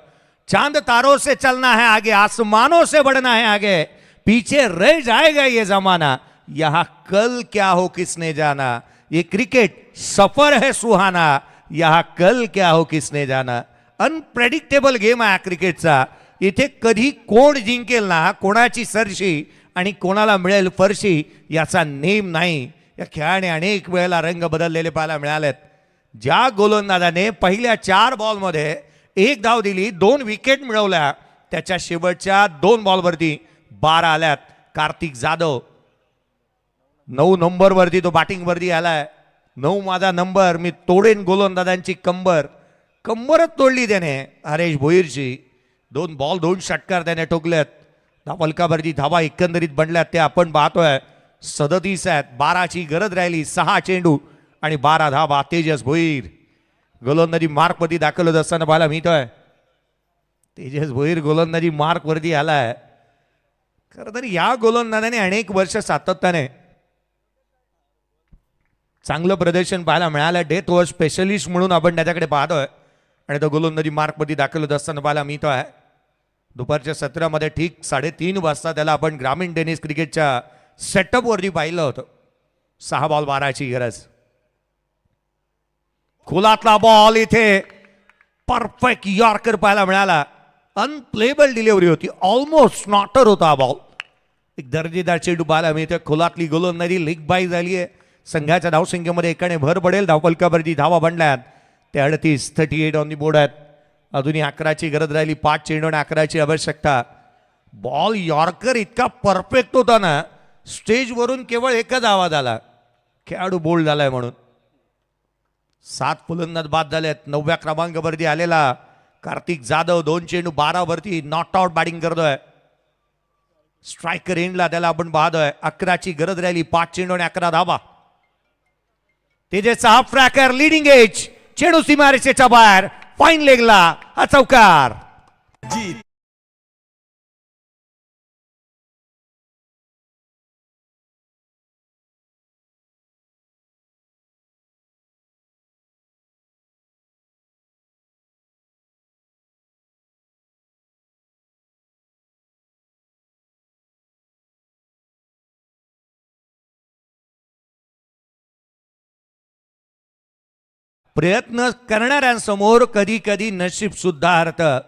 चांद तारों से चलना है आगे, आसमानों से बढ़ना है आगे, पीछे रह जाएगा ये जमाना, यहाँ कल क्या हो किसने जाना. ये क्रिकेट सफर है सुहाना, यहाँ कल क्या हो किसने जाना. अनप्रेडिक्टेबल गेम आहे क्रिकेटचा. इथे कधी कोण जिंकेल ना, कोणाची सरशी आणि कोणाला मिळेल फरशी याचा नेम नाही. या खेळाने अनेक वेळेला रंग बदललेले पाहायला मिळालेत. ज्या गोलंदाजाने पहिल्या 4 बॉलमध्ये 1 धाव दिली, 2 विकेट मिळवल्या, त्याच्या शेवटच्या 2 बॉलवरती 12 आल्यात. कार्तिक जाधव 9 नंबरवरती तो बॅटिंगवरती आलाय. 9 माझा नंबर, मी तोडेन गोलंदाजांची कंबरच तोडली त्याने. हरेश भोईरची 2 बॉल 2 षटकार त्याने ठोकल्यात. धावलकावरती धावा एकंदरीत बनल्यात ते आपण पाहतोय. 37 आहेत. 12ची गरज राहिली. 6 चेंडू आणि 12 धावा. तेजस भोईर गोलंदाजी मार्कवरती दाखल होत असताना पाहायला मिळतोय. तेजस भोईर गोलंदाजी मार्कवरती आलाय. खरं तर या गोलंदाजाने अनेक वर्ष सातत्याने चांगलं प्रदर्शन पाहायला मिळालं. डेथ ओव्हर स्पेशलिस्ट म्हणून आपण त्याच्याकडे पाहतोय आणि तो गोलंदाजी मार्कमध्ये दाखल होत असताना पाहायला मिळतोय. दुपारच्या सत्रामध्ये ठीक 3:30 वाजता त्याला आपण ग्रामीण टेनिस क्रिकेटच्या सेटअपवरती पाहिलं होतं. 6 बॉल 12ची गरज. खोलातला बॉल इथे परफेक्ट यॉर्कर पाहायला मिळाला. अनप्लेबल डिलिव्हरी होती. ऑलमोस्ट नॉटर होता हा बॉल. एक दर्जेदार चेंडू पाहायला मिळते. खोलातली गोलंदाजी लेग बाय झाली आहे. संघाच्या धावसंख्येमध्ये एकाने भर पडेल. धावफलकावरती धावा बनल्यात ते 38 ऑन दी बोर्ड आहेत. अजूनही 11ची गरज राहिली. 5 चेंडू आणि 11ची आवश्यकता. बॉल यॉर्कर इतका परफेक्ट होता ना, स्टेजवरून केवळ एकच आवाज आला, खेळाडू बोल्ड झालाय म्हणून. 7 फलंदाज बाद झालेत. 9व्या क्रमांकावरती आलेला कार्तिक जाधव 2 चेंडू 12 वरती नॉट आउट बॅटिंग करतोय. स्ट्रायकर एंडला त्याला आपण पाहतोय. 11ची गरज राहिली. 5 चेंडू आणि 11 धावा. तेजेचा हाफ ट्रॅकर लिडिंग एज. चेंडू सीमारेषेच्या बाहेर. फाईन लेगला हा चौकार. प्रयत्न करणाऱ्यांसमोर कधी कधी नशीब सुद्धा हरतं.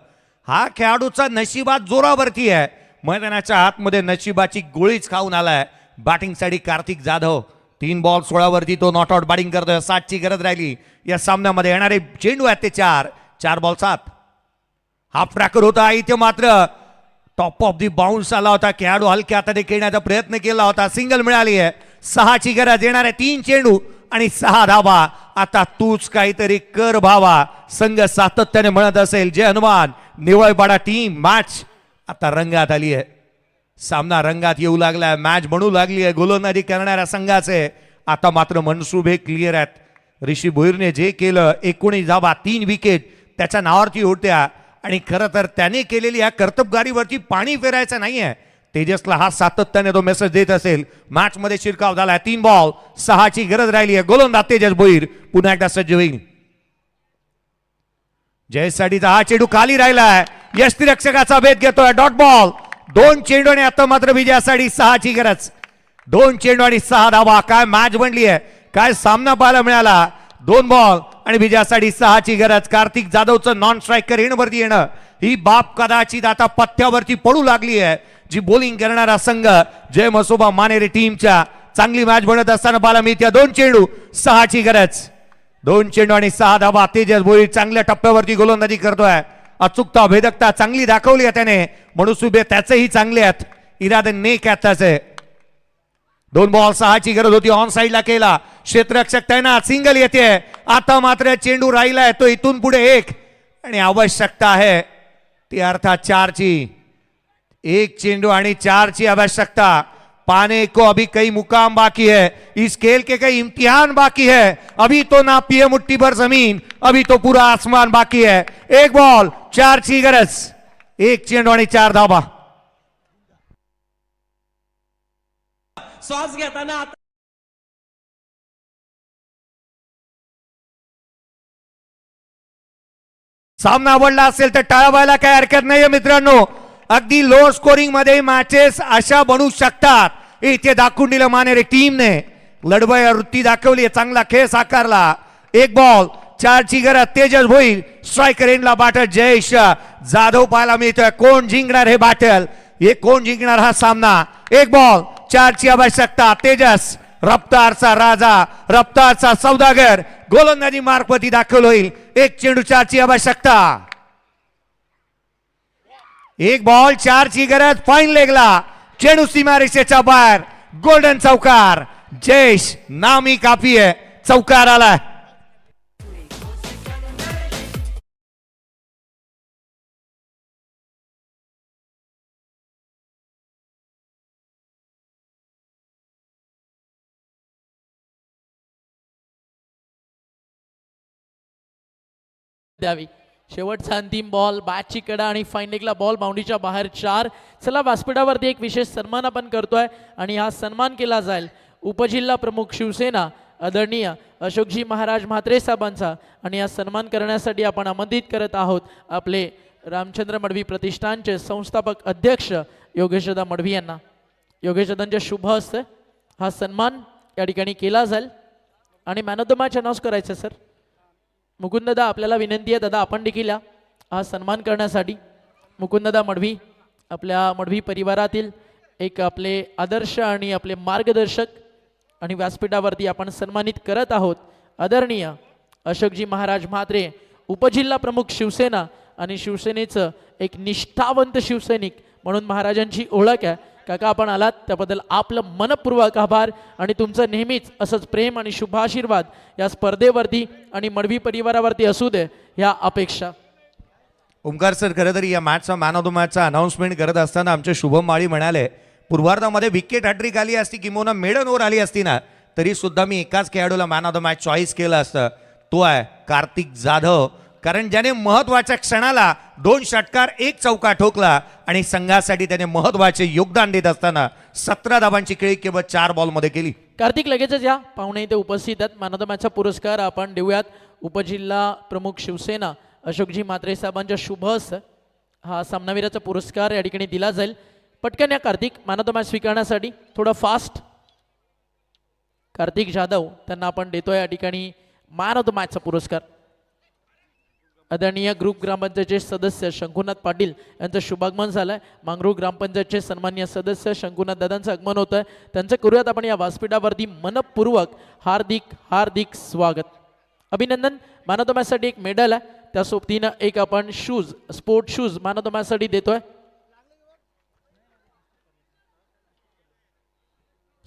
हा खेळाडूचा नशिबात जोरावरती आहे. मैदानाच्या आतमध्ये नशिबाची गोळीच खाऊन आलाय. बॅटिंगसाठी कार्तिक जाधव 3 बॉल 16 वरती तो नॉट आउट बॅटिंग करतोय. 7ची गरज राहिली. या सामन्यामध्ये येणारे चेंडू आहेत ते 4 बॉल 7. हाफ ट्रॅकर होता इथे, मात्र टॉप ऑफ दी बाउन्स आला होता. खेळाडू हलक्या हाताने खेळण्याचा प्रयत्न केला होता. सिंगल मिळाली आहे. 6ची गरज. येणारे 3 चेंडू आणि 6 धावा. आता तूच काहीतरी कर भावा, संघ सातत्याने म्हणत असेल. जय हनुमान निवळपाडा टीम. मॅच आता रंगात आली आहे. सामना रंगात येऊ लागलाय. मॅच बनू लागली आहे गोलंदाजी करणाऱ्या संघाचे. आता मात्र मनसुबे क्लिअर आहेत. ऋषी भोईरने जे केलं, 19 धावा 3 विकेट त्याच्या नावावरती होत्या. आणि खरं तर त्याने केलेली या कर्तबगारीवरती पाणी फेरायचं नाहीये. तेजसला हा सातत्याने तो मेसेज देत असेल. मॅच मध्ये शिरकाव झालाय. 3 बॉल 6ची गरज राहिली आहे. गोलंदाज तेजस भोईर पुन्हा एकदा सज्ज होईल. जयसाठीचा हा चेंडू खाली राहिलाय. यष्टिरक्षकाचा भेद घेतोय. Dot ball. 2 चेंडू आणि आता मात्र विजयासाठी 6ची गरज. 2 चेंडू आणि 6 धावा. काय मॅच बनली आहे, काय सामना पाहायला मिळाला. 2 बॉल आणि विजयासाठी 6ची गरज. कार्तिक जाधवचं नॉन स्ट्रायकर येणवरती येणं ही बाब कदाचित आता पथ्यावरती पडू लागली आहे. जी बॉलिंग करणारा संघ जय मसोबा मानेरे टीमच्या चांगली मॅच बनत असताना पाहायला मिळते. 2 चेंडू 6ची गरज. 2 चेंडू आणि 6 धावा. तेजस भोईर चांगल्या टप्प्यावरती गोलंदाजी करतोय. अचूकता भेदकता चांगली दाखवली आहे त्याने. मनसुबे त्याचेही चांगले आहेत. इरादे नेक आहेत त्याचे. 2 बॉल 6ची गरज होती. ऑन साईडला केला. क्षेत्ररक्षक तैनात. सिंगल येते. आता मात्र चेंडू राहिलाय तो इथून पुढे 1 आणि आवश्यकता आहे ती अर्थात 4ची. 1 चेंडू आणि 4ची आवश्यकता. पाने को अभी कई मुकाम बाकी है. इस खेल के कई इम्तिहान बाकी है. अभी तो ना पिए मुट्ठी भर जमीन, अभी तो पूरा आसमान बाकी है. 1 बॉल 4ची गरज. 1 चेंडू आणि 4 धावा. श्वास घेताना सामना आवडला असेल तर टाळावायला काही हरकत नाहीये मित्रांनो. अगदी लो स्कोरिंग मध्ये मॅचेस अशा बनू शकतात. इथे दाखवून दिलं मानेरे टीमने. लढवया वृत्ती दाखवली. चांगला खेळ साकारला. 1 बॉल 4ची गरज. तेजस भोईर स्ट्रायकर एंडला बॅटर जयेश जाधव पाहायला मिळतोय. कोण जिंकणार हे बॅटल हे कोण जिंकणार हा सामना? एक बॉल 4ची आवश्यकता. तेजस रफ्तारचा राजा, रफ्तारचा सौदागर गोलंदाजी मार्गवरती दाखल होईल. एक चेंडू 4ची आवश्यकता. एक बॉल 4ची गरज. फाईन लेगला चेंडू सीमारेषेच्या बाहेर. गोल्डन चौकार. जयेश नामी काफी आहे. चौकार आला. द्यावी. शेवटचा अंतिम बॉल, बॅटची कडा आणि फाईन लेगला बॉल बाउंड्रीच्या बाहेर 4. चला व्यासपीठावरती एक विशेष सन्मान आपण करतोय आणि हा सन्मान केला जाईल उपजिल्हा प्रमुख शिवसेना आदरणीय अशोकजी महाराज म्हात्रे साहेबांचा. आणि हा सन्मान करण्यासाठी आपण आमंत्रित करत आहोत आपले रामचंद्र मडवी प्रतिष्ठानचे संस्थापक अध्यक्ष योगेशदा मडवी यांना. योगेशदांच्या शुभ हस्ते हा सन्मान या ठिकाणी केला जाईल. आणि man of the match announce करायचं सर. मुकुंद दादा आपल्याला विनंती आहे दादा आपण देखील या हा सन्मान करण्यासाठी. मुकुंद दादा मडवी आपल्या मडवी परिवारातील एक आपले आदर्श आणि आपले मार्गदर्शक. आणि व्यासपीठावरती आपण सन्मानित करत आहोत आदरणीय अशोकजी महाराज म्हात्रे उपजिल्हा प्रमुख शिवसेना. आणि शिवसेनेचं एक निष्ठावंत शिवसैनिक म्हणून महाराजांची ओळख आहे. काका आपण आलात त्याबद्दल आपलं मनपूर्वक आभार. आणि तुमचं नेहमीच असंच प्रेम आणि शुभ आशीर्वाद या स्पर्धेवरती आणि मडवी परिवारावरती असू दे ह्या अपेक्षा. ओमकार सर, खरं तर या मॅचचा मॅन ऑफ द मॅचचा अनाऊन्समेंट करत असताना आमचे शुभम माळी म्हणाले पूर्वार्धामध्ये विकेट हॅट्रिक आली असती किंवा मेडन ओव्हर आली असती ना तरी सुद्धा मी एकाच खेळाडूला man of the match choice केलं असतं. तो आहे कार्तिक जाधव. कारण ज्याने महत्वाच्या क्षणाला 2 षटकार 1 चौका ठोकला आणि संघासाठी त्याने महत्वाचे योगदान देत असताना 17 धावांची खेळी केवळ 4 बॉलमध्ये केली. कार्तिक लगेचच या पाहुणे इथे उपस्थित आहेत. मॅन ऑफ द मॅचचा पुरस्कार आपण देऊयात उपजिल्हा प्रमुख शिवसेना अशोकजी म्हात्रे साहेबांच्या शुभ हस्ते हा सामनावीराचा पुरस्कार या ठिकाणी दिला जाईल. पटकन या Kartik man of the match स्वीकारण्यासाठी. थोडं फास्ट. कार्तिक जाधव त्यांना आपण देतोय या ठिकाणी मॅन ऑफ द मॅचचा पुरस्कार. आदरणीय ग्रुप ग्रामपंचायतचे सदस्य शंकुनाथ पाटील यांचं शुभागमन झालंय. मांगरूळ ग्रामपंचायतचे सन्मान्य सदस्य शंकुनाथ दादांचं आगमन होत आहे. त्यांचं करूयात आपण या व्यासपीठावरती मनपूर्वक हार्दिक हार्दिक स्वागत. अभिनंदन. मॅन ऑफ द मॅचसाठी एक मेडल आहे. त्या सोबतीनं एक आपण shoes sport shoes man of the मॅचसाठी देतोय.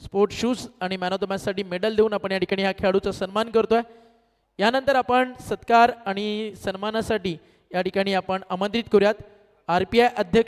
स्पोर्ट शूज आणि मॅन ऑफ द मॅचसाठी मेडल देऊन आपण या ठिकाणी ह्या खेळाडूचा सन्मान करतोय. यानंतर आपण सत्कार आणि सन्मानासाठी या ठिकाणी आपण आमंत्रित करूयात RPI अध्यक्ष